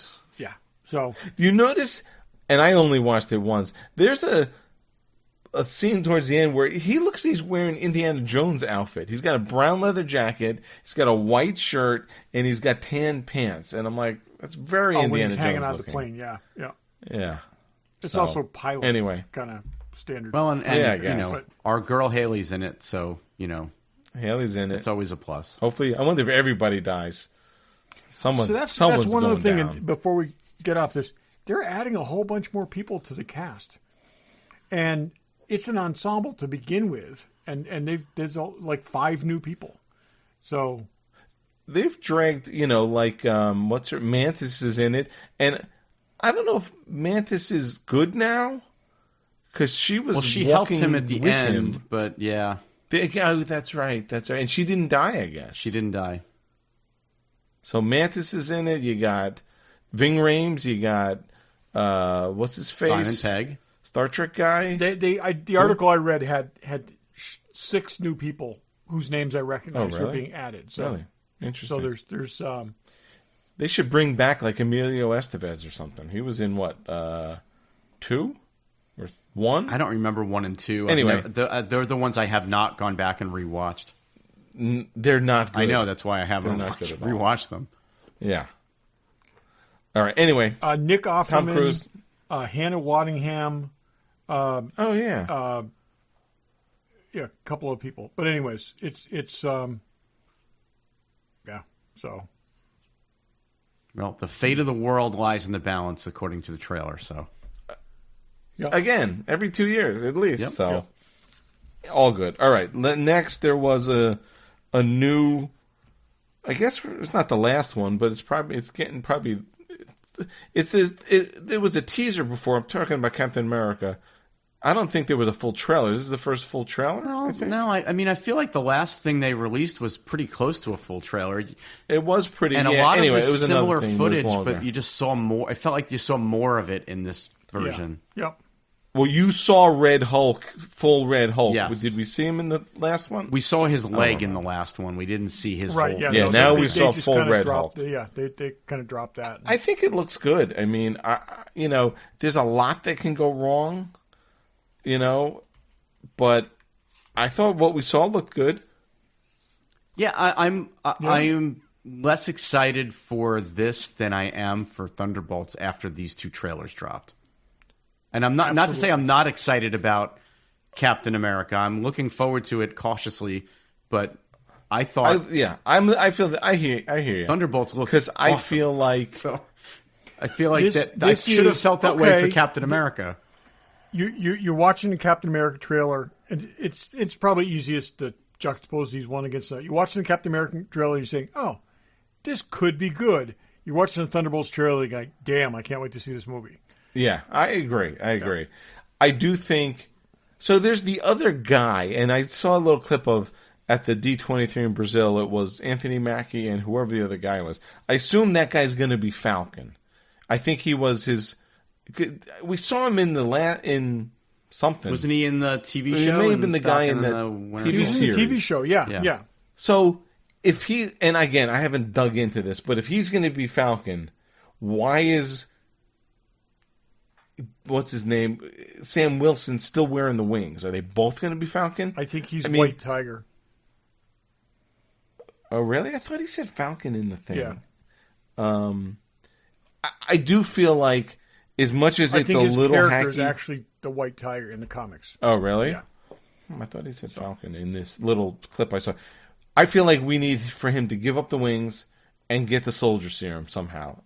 So. You notice, and I only watched it once, there's a scene towards the end where he looks like he's wearing Indiana Jones outfit. He's got a brown leather jacket, he's got a white shirt, and he's got tan pants. And I'm like, that's very when Indiana he's Jones hanging out looking. the plane, yeah. Yeah. It's So, also pilot. anyway. Kind of standard. Well, and Yeah, I guess. our girl Haley's in it, so Haley's in it. it's always a plus. Hopefully, I wonder if everybody dies. Someone's that's going one other thing. down. And before we get off this, they're adding a whole bunch more people to the cast, and it's an ensemble to begin with, and there's like 5 new people. So They've dragged, what's her Mantis is in it, and I don't know if Mantis is good now because she was. Well, she helped him at the with end, him. but yeah, That's right, and she didn't die. I guess she didn't die. So Mantis is in it. You got Ving Rhames. You got what's his face? Simon Pegg. Star Trek guy. the article I read had 6 new people whose names I recognize really? are being added. So Really interesting. so there's They should bring back like Emilio Estevez or something. He was in what 2 or 1? I don't remember 1 and 2. Anyway. They're the ones I have not gone back and rewatched. They're not good. I know, that's why I haven't They're not good at all. rewatched them. Yeah. All right. Anyway, Nick Offerman, Tom Cruise. Hannah Waddingham. Oh yeah. A couple of people. But anyways, it's so. Well, the fate of the world lies in the balance, according to the trailer. So, Again, every 2 years at least. Yep. So, all good. All right. Next, there was a new. I guess it's not the last one, but there was a teaser before. I'm talking about Captain America. I don't think there was a full trailer. This is the first full trailer. I mean, I feel like the last thing they released was pretty close to a full trailer. It was pretty, and a lot anyway, of it the was similar another thing, footage, it was longer. but you just saw more. I felt like you saw more of it in this version. Yep. Well, you saw Red Hulk, full Red Hulk. Yes. Did we see him in the last one? We saw his leg in the last one. We didn't see his Right. whole Yeah. face. Yeah, now we saw just full kinda Red dropped Hulk. they kind of dropped that. I think it looks good. I mean, there's a lot that can go wrong, but I thought what we saw looked good. Yeah, I am less excited for this than I am for Thunderbolts after these 2 trailers dropped. And I'm not to say I'm not excited about Captain America. I'm looking forward to it cautiously, but I thought I feel that I hear you. Thunderbolts look because I awesome. feel like So I feel like This I should have is- felt that way okay. for Captain America. You're watching the Captain America trailer, and it's probably easiest to juxtapose these one against that. You're watching the Captain America trailer, and you're saying, "Oh, this could be good." You're watching the Thunderbolts trailer, and you're like, "Damn, I can't wait to see this movie." Yeah, I agree. I do think so. There's the other guy, and I saw a little clip of at the D23 in Brazil. It was Anthony Mackie and whoever the other guy was. I assume that guy's going to be Falcon. I think he was his. We saw him in something. Wasn't he in the TV He show? may have been the guy in Falcon the and Winter TV He's Soldier? in the TV series. show, Yeah. yeah. So if he, and again, I haven't dug into this, but if he's going to be Falcon, why is what's his name, Sam Wilson, still wearing the wings? Are they both going to be Falcon? I think he's I mean- White Tiger. Oh, really? I thought he said Falcon in the thing. Yeah. I do feel like, as much as I it's think a his little character is hacky. actually the White Tiger in the comics. Oh, really? Yeah. I thought he said Falcon in this little clip I saw. I feel like we need for him to give up the wings and get the soldier serum somehow.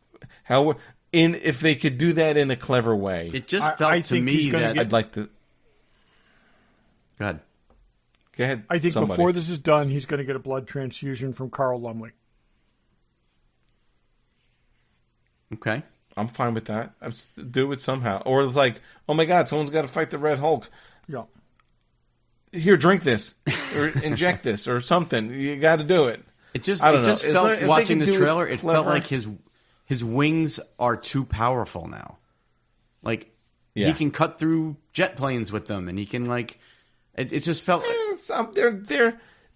If they could do that in a clever way, It just I felt to think me he's gonna that. get- I'd like to. Go ahead. Go ahead. I think somebody. before this is done, he's going to get a blood transfusion from Carl Lumley. Okay. I'm fine with that. Do it somehow. Or it's like, oh my God, someone's got to fight the Red Hulk. Yeah. Here, drink this or inject this or something. You got to do it. It just I don't know. felt If they watching can the do trailer. it It felt clever. like his wings are too powerful now. Like Yeah. he can cut through jet planes with them, and he can like. It just felt.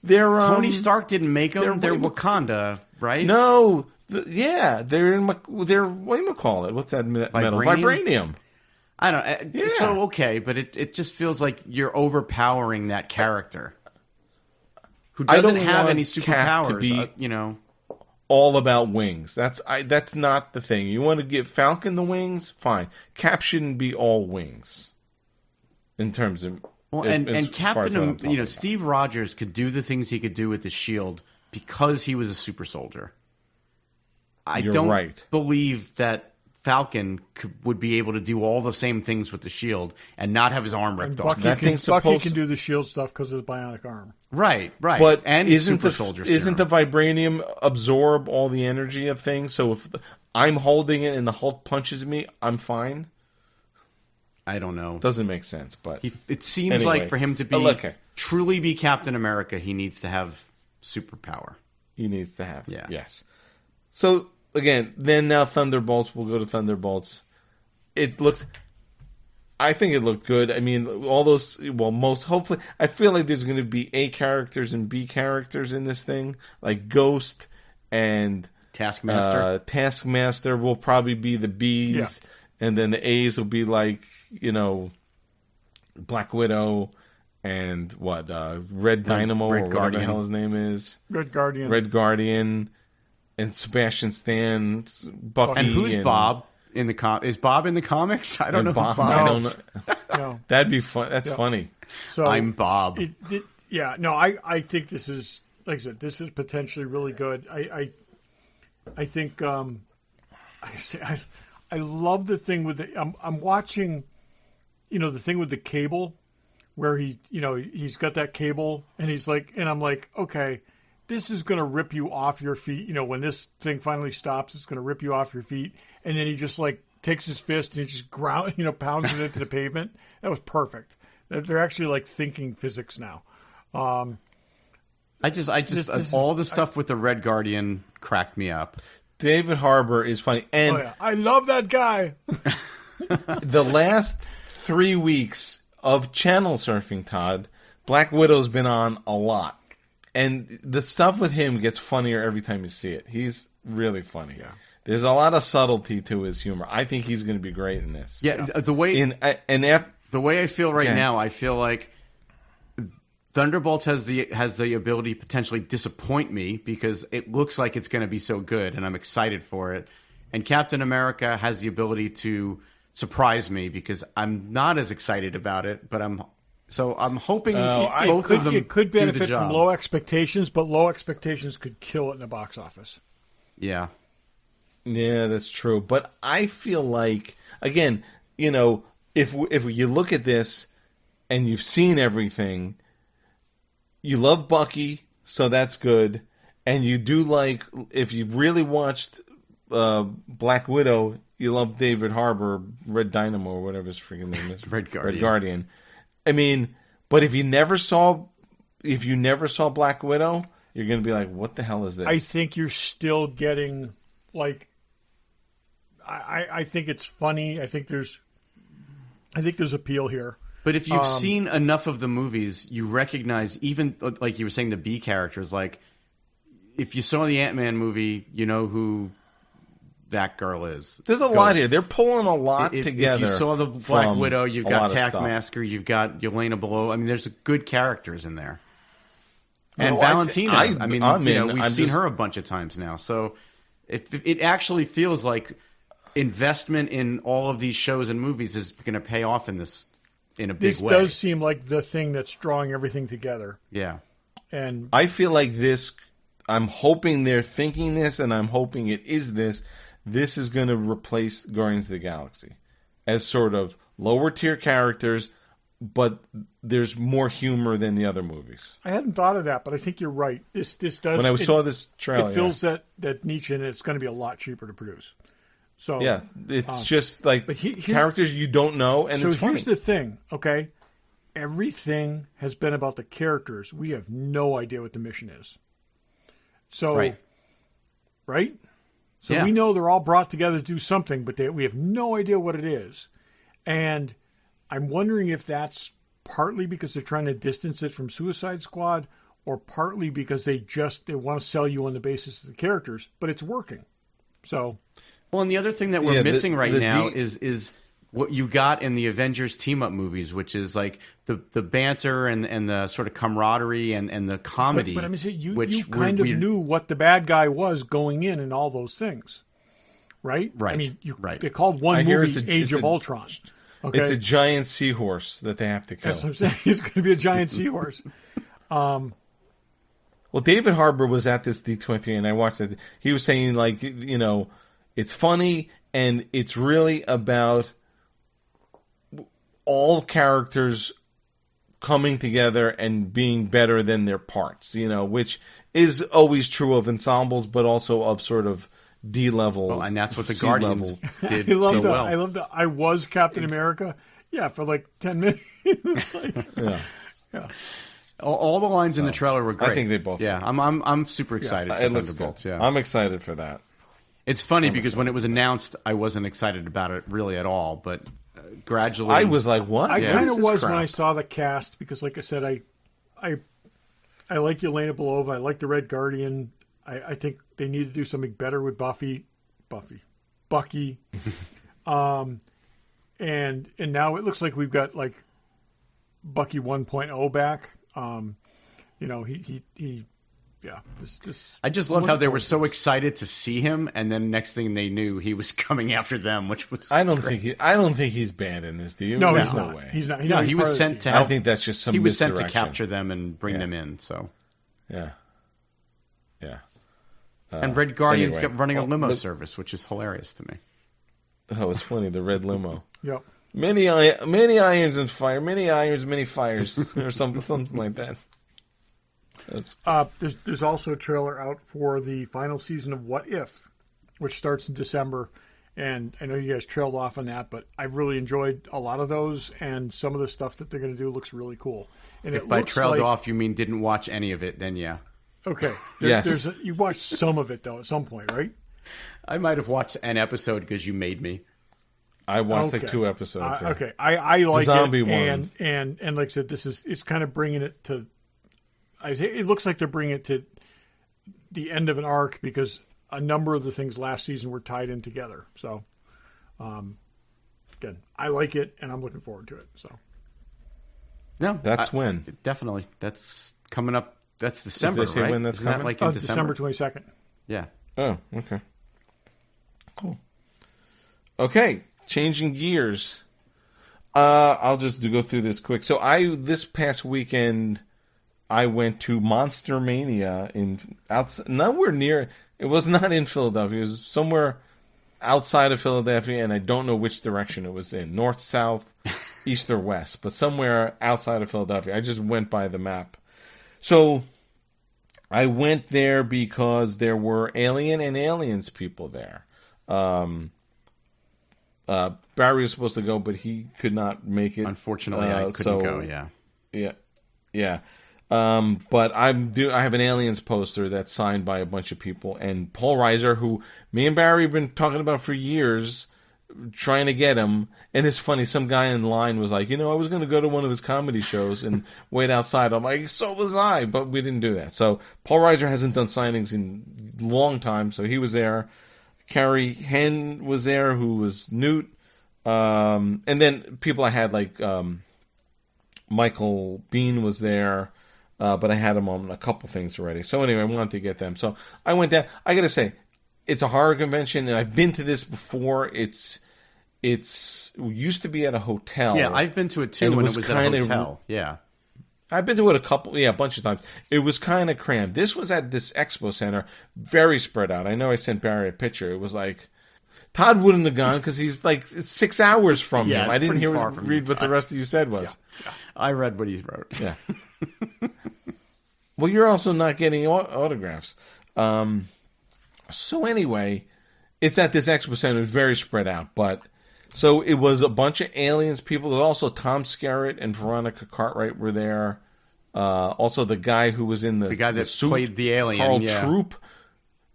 They're Tony Stark didn't make them. They're Wakanda, right? No, they're in. They're what do you call it? What's that metal? Vibranium. I don't. Yeah. So okay, but it just feels like you're overpowering that character who I doesn't don't have want any Cap to superpowers. be- You know. All about wings. That's not the thing. You want to give Falcon the wings? Fine. Cap shouldn't be all wings. In terms of Well, as and far as what I'm Captain, talking about. Steve Rogers could do the things he could do with the Shield because he was a super soldier. I You're don't right. believe that Falcon would be able to do all the same things with the Shield and not have his arm ripped off. That thing's Bucky supposed- can do the shield stuff because of the bionic arm. Right. But and he's isn't super the soldier isn't the serum. vibranium absorb all the energy of things? So if I'm holding it and the Hulk punches me, I'm fine. I don't know. Doesn't make sense, but It seems Anyway. like for him to be Okay. truly be Captain America, he needs to have superpower. he needs to have. Yeah. Yes. So again, then now Thunderbolts. We'll go to Thunderbolts. I think it looked good. I mean, all those. Well, hopefully, I feel like there's going to be A characters and B characters in this thing, like Ghost and Taskmaster. Taskmaster will probably be the B's, and then the A's will be like Black Widow and Red Dynamo Red or whatever Guardian. the hell his name is. Red Guardian. Red Guardian and Sebastian Stan, Bucky, and who's Bob in the Is Bob in the comics? I don't know. Bob. Who Bob I don't is. know. No. That'd be fun. That's funny. So I'm Bob. I think this is, like I said, this is potentially really good. I think I love the thing with the. I'm watching, the thing with the cable, where he's got that cable and he's like, and I'm like, okay, this is gonna rip you off your feet. When this thing finally stops, it's gonna rip you off your feet, and then he just like takes his fist and he just pounds it into the pavement. That was perfect. They're actually like thinking physics now. I just all the stuff with the Red Guardian cracked me up. David Harbour is funny, and I love that guy. the last 3 weeks of channel surfing, Todd, Black Widow's been on a lot. And the stuff with him gets funnier every time you see it. He's really funny. Yeah. There's a lot of subtlety to his humor. I think he's going to be great in this. Yeah, the way the way I feel right now, I feel like Thunderbolts has the ability to potentially disappoint me because it looks like it's going to be so good, and I'm excited for it. And Captain America has the ability to surprise me because I'm not as excited about it, but I'm hoping both of them It could do the benefit job. from low expectations, but low expectations could kill it in the box office. Yeah. Yeah, that's true. But I feel like, again, if you look at this and you've seen everything, you love Bucky, so that's good. And you do like, if you've really watched Black Widow, you love David Harbour, Red Dynamo, or whatever his freaking name is. Red Guardian. Red Guardian. I mean, but if you never saw Black Widow, you're going to be like, what the hell is this? I think you're still getting, like, I think it's funny. I think there's appeal here. But if you've seen enough of the movies, you recognize, even like you were saying, the B characters. Like, if you saw the Ant-Man movie, you know who that girl is. There's a lot here. They're pulling a lot together. If you saw the Black from Widow, you've a got lot of stuff. Taskmaster, you've got Yelena Below. I mean, there's good characters in there. And No, Valentina. I'm in. We've I'm seen just- her a bunch of times now. So it actually feels like investment in all of these shows and movies is going to pay off in a big This way. does seem like the thing that's drawing everything together. Yeah. And I feel like this. I'm hoping they're thinking this, and I'm hoping it is this. This is going to replace Guardians of the Galaxy as sort of lower tier characters, but there's more humor than the other movies. I hadn't thought of that, but I think you're right. This does. When I saw this trailer, it fills that niche, and it's going to be a lot cheaper to produce. So Yeah, it's just like but here's- characters you don't know, and so it's funny. here's the thing, okay? Everything has been about the characters. We have no idea what the mission is. So, right? So Yeah. we know they're all brought together to do something, but we have no idea what it is. And I'm wondering if that's partly because they're trying to distance it from Suicide Squad, or partly because they want to sell you on the basis of the characters, but it's working. So, Well, and the other thing that we're Yeah, missing right the now D- is what you got in the Avengers team up movies, which is like the banter and the sort of camaraderie and the comedy. but I mean, see, you which kind of knew what the bad guy was going in all those things, right? Right, I mean, right. they called one I hear movie it's a- Age it's of a- Ultron. Okay, It's a giant seahorse that they have to kill. that's what I'm saying. He's going to be a giant seahorse. Well, David Harbour was at this D23, and I watched it. He was saying, like, it's funny, and it's really about all characters coming together and being better than their parts, which is always true of ensembles, but also of sort of D-level. Well, and that's what the C Guardians level. did I love so that. well. I love that. I was Captain America. Yeah, for like 10 minutes. It's like, Yeah. All the lines in the trailer were great. I think they both Yeah, I'm super excited for It looks Thunderbolts. good. Yeah, I'm excited for that. it's funny because when it was announced, I wasn't excited about it really at all, but gradually, I was like, what? I What kind is of this was crap? when I saw the cast because, like I said, I like Yelena Belova. I like the Red Guardian. I think they need to do something better with Bucky, and now it looks like we've got like Bucky 1.0 back. This I just love how they were so excited to see him, and then next thing they knew, he was coming after them, which was I don't think he's bad in this. Do you? No, There's he's no not. way. He's not. no, he was sent to help. I think that's just some. He was sent to misdirection. capture them and bring them in. So, Yeah. and Red Guardian's anyway. got running a limo But- service, which is hilarious to me. Oh, it's funny. The red limo. Yep. Many irons and fire. Many irons, many fires, or something like that. There's also a trailer out for the final season of What If, which starts in December. And I know you guys trailed off on that, but I've really enjoyed a lot of those, and some of the stuff that they're going to do looks really cool. And If it by looks trailed like, off you mean didn't watch any of it, then yeah. Okay. Yes. You watched some of it though at some point, right? I might have watched an episode because you made me. I watched Okay. like 2 episodes. Yeah. Okay, I like zombie it, one. and like I said, it's kind of bringing it to. It looks like they're bringing it to the end of an arc because a number of the things last season were tied in together. So, again, I like it, and I'm looking forward to it. So, No, That's when. Definitely. That's coming up. That's December, say right? when that's Isn't that coming? like in December December? 22nd. Yeah. Oh, okay. Cool. Okay, changing gears. I'll just go through this quick. So this past weekend I went to Monster Mania nowhere near. It was not in Philadelphia. It was somewhere outside of Philadelphia, and I don't know which direction it was in, north, south, east, or west, but somewhere outside of Philadelphia. I just went by the map. So I went there because there were Alien and Aliens people there. Barry was supposed to go, but he could not make it. Unfortunately, I couldn't go. Yeah. Yeah. But I have an Aliens poster that's signed by a bunch of people, and Paul Reiser, who me and Barry have been talking about for years, trying to get him. And it's funny, some guy in line was like, I was going to go to one of his comedy shows and wait outside. I'm like, so was I, but we didn't do that. So Paul Reiser hasn't done signings in a long time, so he was there. Carrie Henn was there, who was Newt. And then people I had, like Michael Bean was there, but I had him on a couple things already. So anyway, I wanted to get them. So I went down. I got to say, it's a horror convention, and I've been to this before. It used to be at a hotel. Yeah, I've been to it too And it when was it was at a kinda- hotel. Yeah. I've been to it a bunch of times. It was kind of crammed. This was at this expo center, very spread out. I know I sent Barry a picture. It was like, Todd wouldn't have gone because he's like, it's 6 hours from Yeah, him. it's I didn't pretty far from read you, what the rest of you said was. I read what he wrote. Yeah. Well, you're also not getting autographs. So anyway, it's at this expo center. It's very spread out, but so it was a bunch of aliens people. There's also Tom Skerritt and Veronica Cartwright were there. Also, the guy who was in the guy that suit, played the alien, Carl yeah. Troop.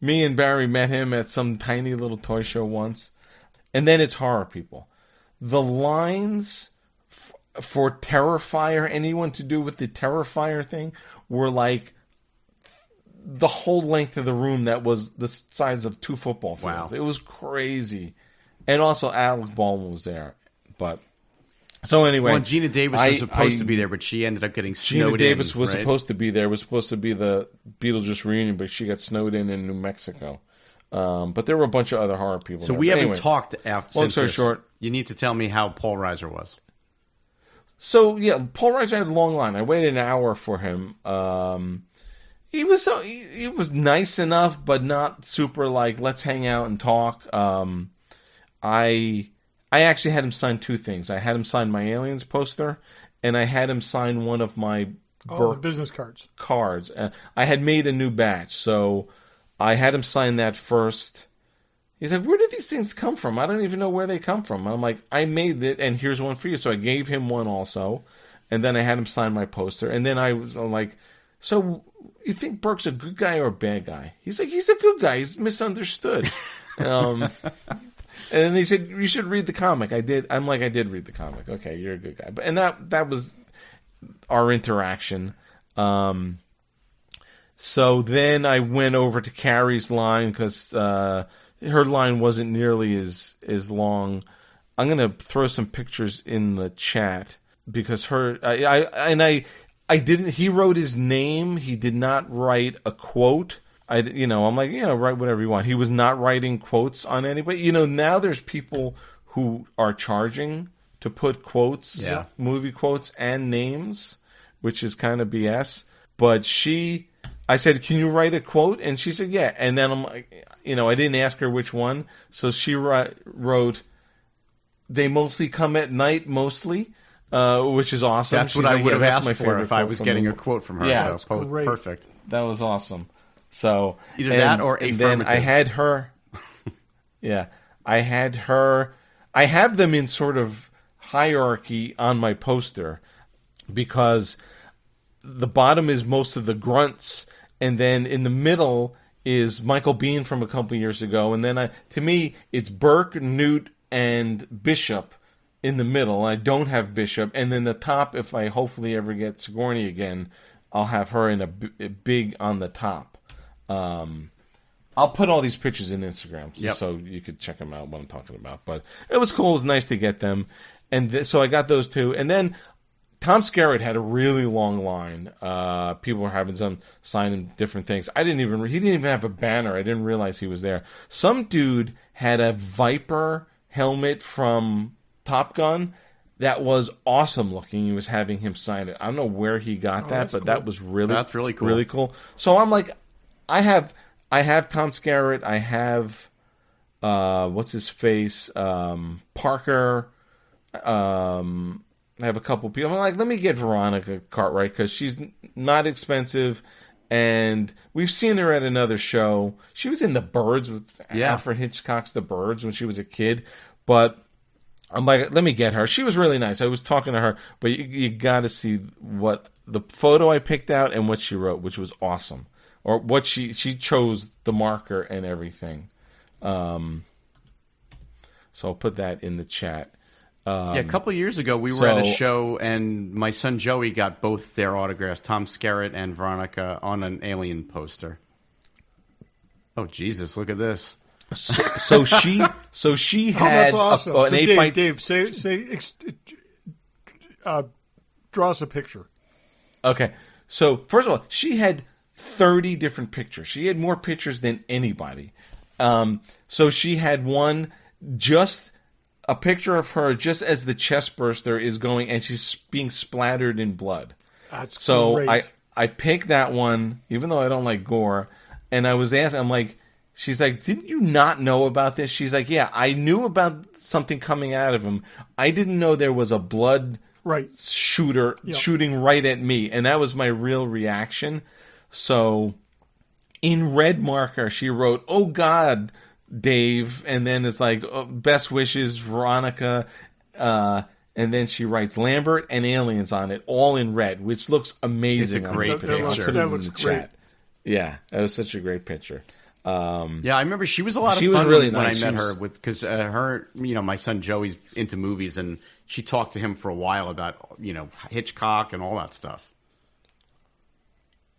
Me and Barry met him at some tiny little toy show once. And then it's horror people. The lines for Terrifier, anyone to do with the Terrifier thing, were like the whole length of the room that was the size of 2 football fields. Wow. It was crazy. And also Alec Baldwin was there. But so anyway, Well, Gina Davis was supposed to be there, but she ended up getting snowed in. Gina Davis was right? supposed to be there. It was supposed to be the Beetlejuice reunion, but she got snowed in New Mexico. But there were a bunch of other horror people So there. we But haven't anyway, talked after. long story short. You need to tell me how Paul Reiser was. So yeah, Paul Reiser had a long line. I waited an hour for him. He was nice enough, but not super like let's hang out and talk. I actually had him sign 2 things. I had him sign my Aliens poster, and I had him sign one of my the business cards. I had made a new batch, so I had him sign that first. He's like, where did these things come from? I don't even know where they come from. I'm like, I made it, and here's one for you. So I gave him one also, and then I had him sign my poster. And then I'm like, so you think Burke's a good guy or a bad guy? He's like, he's a good guy. He's misunderstood. And then he said, you should read the comic. I did. I'm like, I did read the comic. Okay, you're a good guy. And that was our interaction. So then I went over to Carrie's line because her line wasn't nearly as long. I'm going to throw some pictures in the chat because I didn't. He wrote his name. He did not write a quote. I'm like, write whatever you want. He was not writing quotes on anybody. Now there's people who are charging to put quotes, movie quotes and names, which is kind of BS. But I said, can you write a quote? And she said, yeah. And then I'm like, I didn't ask her which one. So she wrote, they mostly come at night, mostly, which is awesome. That's what I would have asked for if I was getting a quote from her. Yeah, so great. Perfect. That was awesome. So either that or and then I had her. Yeah, I had her. I have them in sort of hierarchy on my poster because the bottom is most of the grunts, and then in the middle is Michael Biehn from a couple years ago, and then to me it's Burke, Newt, and Bishop in the middle. I don't have Bishop, and then the top, if I hopefully ever get Sigourney again, I'll have her in a big on the top. I'll put all these pictures in Instagram so you could check them out, what I'm talking about. But it was cool. It was nice to get them. And so I got those 2. And then Tom Skerritt had a really long line. People were having some signing different things. He didn't even have a banner. I didn't realize he was there. Some dude had a Viper helmet from Top Gun that was awesome looking. He was having him sign it. I don't know where he got that, but that was That's really cool. Really cool. So I'm like, I have Tom Skerritt. I have what's his face, Parker. I have a couple people. I'm like, let me get Veronica Cartwright because she's not expensive, and we've seen her at another show. She was in The Birds with Alfred Hitchcock's The Birds when she was a kid, but I'm like, let me get her. She was really nice. I was talking to her, but you got to see what the photo I picked out and what she wrote, which was awesome. Or what she chose the marker and everything. So I'll put that in the chat. A couple of years ago, we were at a show, and my son Joey got both their autographs, Tom Skerritt and Veronica, on an Alien poster. Oh, Jesus, look at this. So she had that's awesome. an 8 by Dave, draw us a picture. Okay. So first of all, she had 30 different pictures. She had more pictures than anybody. So she had one, just a picture of her just as the chest burster is going, and she's being splattered in blood. That's so great. I picked that one, even though I don't like gore. And I was asking, I'm like, she's like, didn't you not know about this? She's like, yeah, I knew about something coming out of him. I didn't know there was a blood shooter shooting right at me. And that was my real reaction. So in red marker, she wrote, "Oh God, Dave, and then it's like best wishes, Veronica, and then she writes Lambert and aliens on it, all in red, which looks amazing. It's a great picture. That looks great. Yeah, that was such a great picture. Yeah, I remember she was a lot of She fun was really when nice. I met her because her, my son Joey's into movies, and she talked to him for a while about Hitchcock and all that stuff.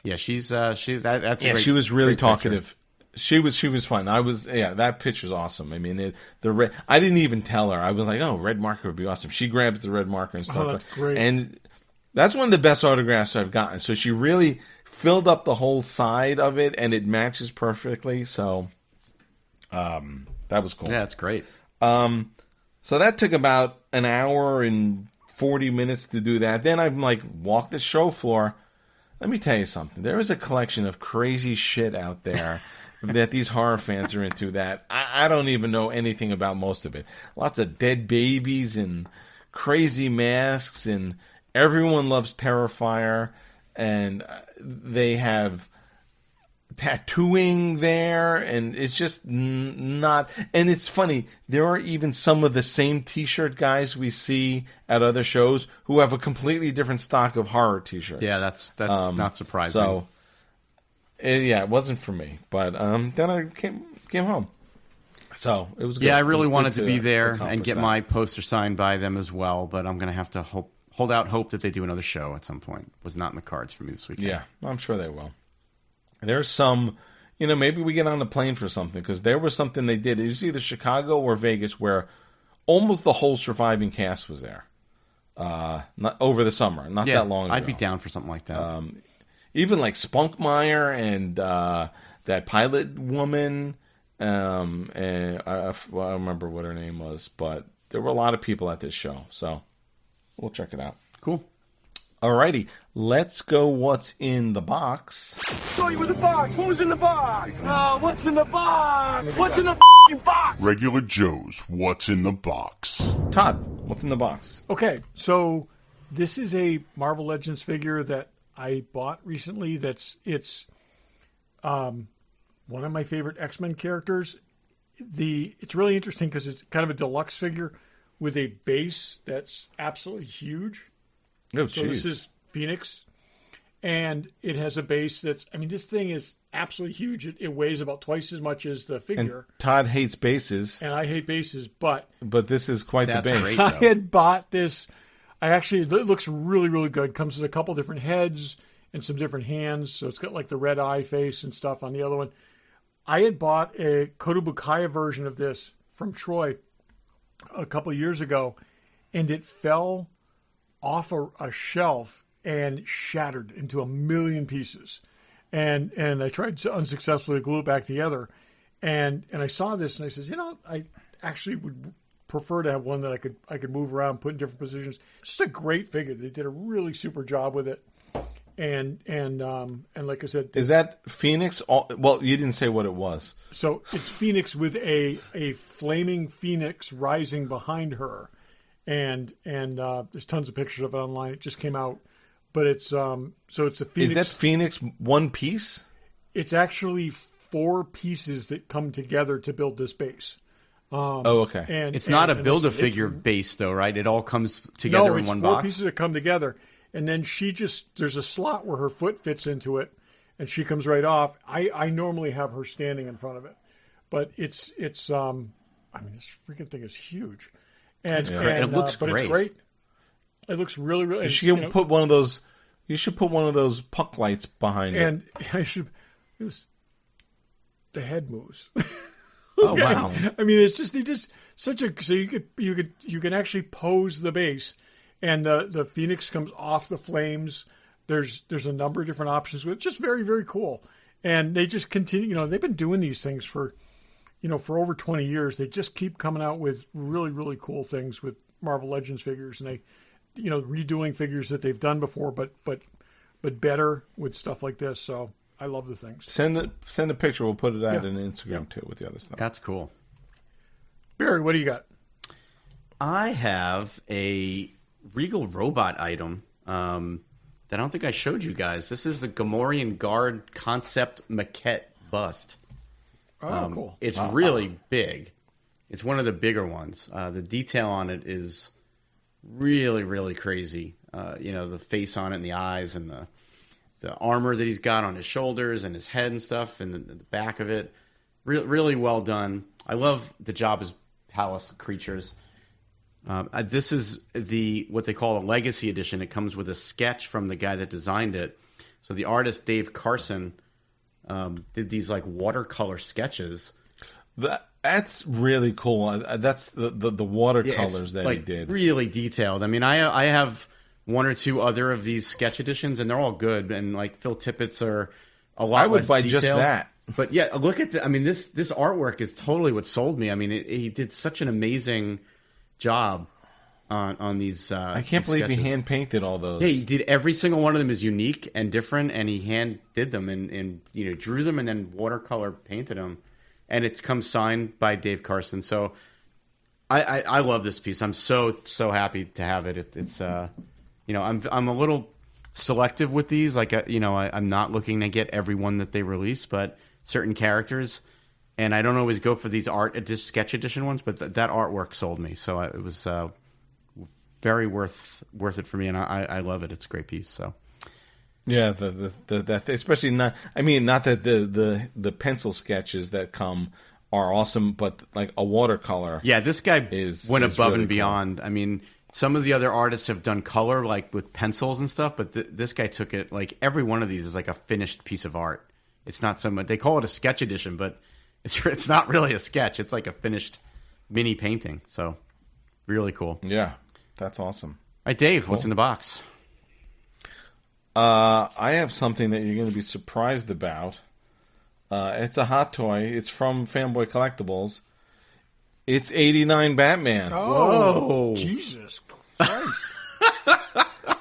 Yeah, that's a great, she was really great picture. talkative. She was fun. That picture's awesome. I mean, the red. I didn't even tell her. I was like, oh, red marker would be awesome. She grabs the red marker and stuff. Oh, that's great. And that's one of the best autographs I've gotten. So she really filled up the whole side of it, and it matches perfectly. So, that was cool. Yeah, that's great. So that took about an hour and 40 minutes to do that. Then I'm like, walk the show floor. Let me tell you something. There is a collection of crazy shit out there that these horror fans are into that I don't even know anything about most of it. Lots of dead babies and crazy masks, and everyone loves Terrifier, and they have tattooing there, and it's just not. And it's funny, there are even some of the same t-shirt guys we see at other shows who have a completely different stock of horror t-shirts. Yeah, that's not surprising. So it wasn't for me, but then I came home, so it was good. Yeah, I really It was wanted good to be there and accomplish get that. my poster signed by them as well, but I'm going to have to hold out hope that they do another show at some point. Was not in the cards for me this weekend. Yeah, I'm sure they will. There's some, maybe we get on the plane for something, because there was something they did. It was either Chicago or Vegas where almost the whole surviving cast was there. Not over the summer, not that long ago. I'd be down for something like that. Even like Spunkmeyer and that pilot woman, and I don't remember what her name was, but there were a lot of people at this show, so we'll check it out. Cool. Alrighty, let's go. What's in the box? Show you with the box. Who's in the box? What's in the box? What's in the box? Regular Joe's What's in the Box. Todd, what's in the box? Okay, so this is a Marvel Legends figure that I bought recently. It's one of my favorite X-Men characters. It's really interesting because it's kind of a deluxe figure with a base that's absolutely huge. Oh, So this is Phoenix, and it has a base this thing is absolutely huge. It weighs about twice as much as the And figure, Todd hates bases, and I hate bases, but this is quite That's the base. great. I had bought this. It looks really, really good. Comes with a couple different heads and some different hands. So it's got like the red eye face and stuff on the other one. I had bought a Kodabukaya version of this from Troy a couple of years ago, and it fell off a shelf and shattered into a million pieces. And I tried to unsuccessfully glue it back together. And I saw this and I said, I actually would prefer to have one that I could move around, put in different positions. It's just a great figure. They did a really super job with it. And like I said, Is that Phoenix? Well, you didn't say what it was. so it's Phoenix with a flaming phoenix rising behind her. And there's tons of pictures of it online. It just came out, but it's so it's the Phoenix. Is that Phoenix one piece? It's actually 4 pieces that come together to build this base. Oh, okay. And It's not a and Build-A-Figure base, though, right? It all comes together in one four box? pieces that come together, and then there's a slot where her foot fits into it, and she comes right off. I normally have her standing in front of it, but it's this freaking thing is huge, and It looks but great. it's great. It looks really, really. You should put one of those. You should put one of those puck lights behind it. and I should. The head moves. Oh, wow. I mean, it's just such a so you can actually pose the base, and the Phoenix comes off the flames. There's a number of different options with it. Just very, very cool. And they just continue. They've been doing these things for over 20 years. They just keep coming out with really, really cool things with Marvel Legends figures, and they redoing figures that they've done before, but better with stuff like this. So I love the things. Send a picture. We'll put it out on Instagram too with the other stuff. That's cool. Barry, what do you got? I have a Regal robot item that I don't think I showed you guys. This is the Gamorrean Guard concept maquette bust. Oh, cool. It's really big. It's one of the bigger ones. The detail on it is really, really crazy. The face on it and the eyes and the armor that he's got on his shoulders and his head and stuff and the back of it. Really well done. I love the Jabba's palace creatures. This is what they call a legacy edition. It comes with a sketch from the guy that designed it. So the artist Dave Carson did these like watercolor sketches. That's really cool. That's the watercolors that he did. Really detailed. I mean, I have one or two other of these sketch editions, and they're all good. And like Phil Tippett's are a lot. I would less buy detailed. just that. But yeah, look at this artwork is totally what sold me. I mean, he did such an amazing job on these. I can't believe sketches. he hand painted all those. Yeah, he did. Every single one of them is unique and different, and he hand did them and drew them and then watercolor painted them, and it comes signed by Dave Carson. So I love this piece. I'm so happy to have it. It's I'm a little selective with these. Like I'm not looking to get every one that they release, but certain characters, and I don't always go for these sketch edition ones. But that artwork sold me, so it was very worth it for me, and I love it. It's a great piece. So yeah, the especially not. I mean, not that the pencil sketches that come are awesome, but like a watercolor. Yeah, this guy went above really and beyond. Cool. I mean, some of the other artists have done color like with pencils and stuff, but this guy took it like every one of these is like a finished piece of art. It's not so much. They call it a sketch edition, but it's not really a sketch. It's like a finished mini painting. So really cool. Yeah, that's awesome. All right, Dave, what's in the box? I have something that you're going to be surprised about. It's a hot toy. It's from Fanboy Collectibles. It's 89 Batman. Oh, whoa. Jesus Christ.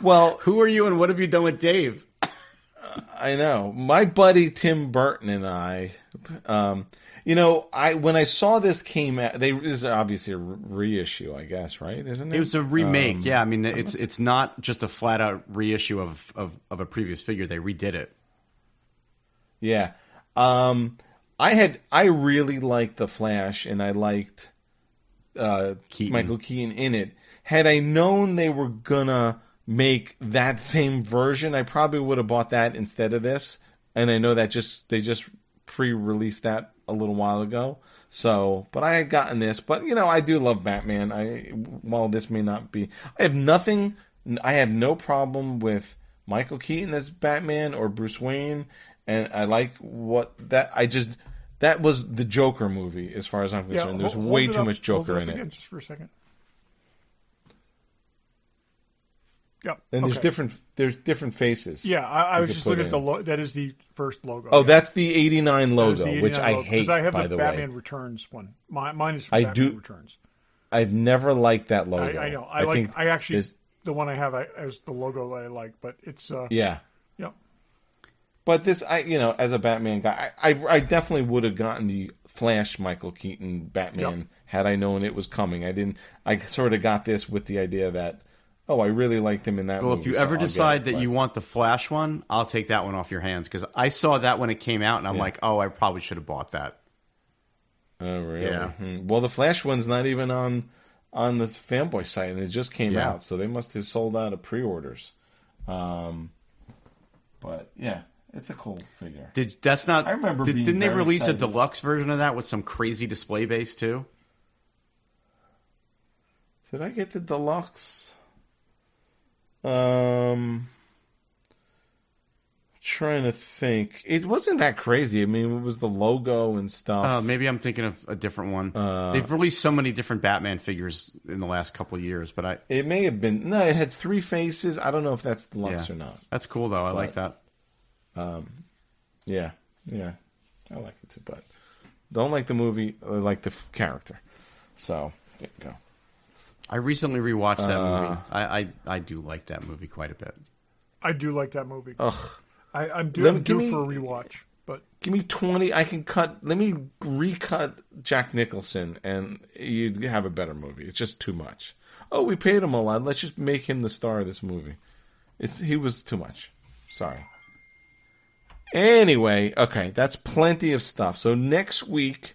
Well, who are you and what have you done with Dave? I know. My buddy Tim Burton and I, when I saw this came out, this is obviously a reissue, I guess, right? Isn't it? It was a remake. Yeah, I mean, it's not just a flat out reissue of a previous figure. They redid it. Yeah. I really liked the Flash, and I liked Michael Keaton in it. Had I known they were gonna make that same version, I probably would have bought that instead of this. And I know that they just pre-released that a little while ago. So, but I had gotten this. But I do love Batman. While this may not be, I have no problem with Michael Keaton as Batman or Bruce Wayne. And I like that was the Joker movie, as far as I'm concerned. There's way too much Joker in it. Just for a second. Yep. And there's different faces. Yeah, I was just looking at the logo. That is the first logo. Oh, that's the 89 logo, 89 which I hate, because I have by the the Batman way. Returns one. Mine is from Batman Returns. I've never liked that logo. I know. I actually the one I have is the logo that I like, but it's yeah. Yep. But this, as a Batman guy, I definitely would have gotten the Flash Michael Keaton Batman had I known it was coming. I sort of got this with the idea that, I really liked him in that movie. Well, if you ever decide that you want the Flash one, I'll take that one off your hands, because I saw that when it came out, and I'm like, I probably should have bought that. Oh, really? Yeah. Well, the Flash one's not even on the Fanboy site, and it just came out, so they must have sold out of pre-orders. But, yeah. It's a cool figure. I remember. Didn't they release excited. a deluxe version of that with some crazy display base too? Did I get the deluxe? Trying to think. It wasn't that crazy. I mean, it was the logo and stuff. Maybe I'm thinking of a different one. They've released so many different Batman figures in the last couple of years, but it may have been. No, it had 3 faces. I don't know if that's deluxe or not. That's cool though. I like that. Yeah, I like it too, but don't like the movie. I like the character. So there you go. I recently rewatched that movie. I do like that movie quite a bit. I do like that movie. Ugh, I'm due for a rewatch, but give me 20. I can cut. Let me recut Jack Nicholson, and you'd have a better movie. It's just too much. Oh, we paid him a lot. Let's just make him the star of this movie. He was too much. Sorry. Anyway, okay, that's plenty of stuff. So next week,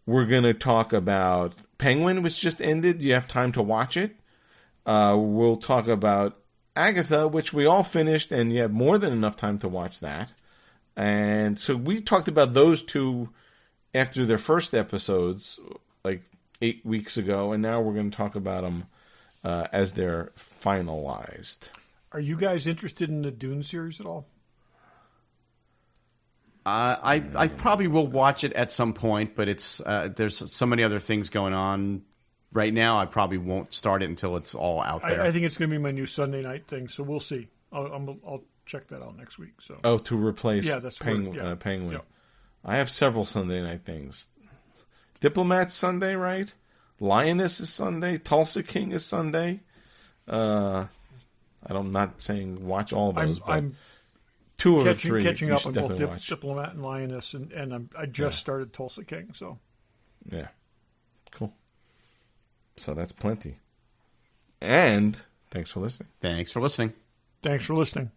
we're going to talk about Penguin, which just ended. You have time to watch it. We'll talk about Agatha, which we all finished, and you have more than enough time to watch that. And so we talked about those two after their first episodes, like 8 weeks ago, and now we're going to talk about them as they're finalized. Are you guys interested in the Dune series at all? I probably will watch it at some point, but it's there's so many other things going on right now. I probably won't start it until it's all out there. I think it's going to be my new Sunday night thing, so we'll see. I'll check that out next week. So to replace Penguin. Yeah. I have several Sunday night things. Diplomat's Sunday, right? Lioness is Sunday. Tulsa King is Sunday. I'm not saying watch all those, but I'm two or three catching you up should on both definitely watch. Diplomat and Lioness, and I just started Tulsa King. So yeah, cool. So that's plenty. And thanks for listening. Thanks for listening. thanks for listening.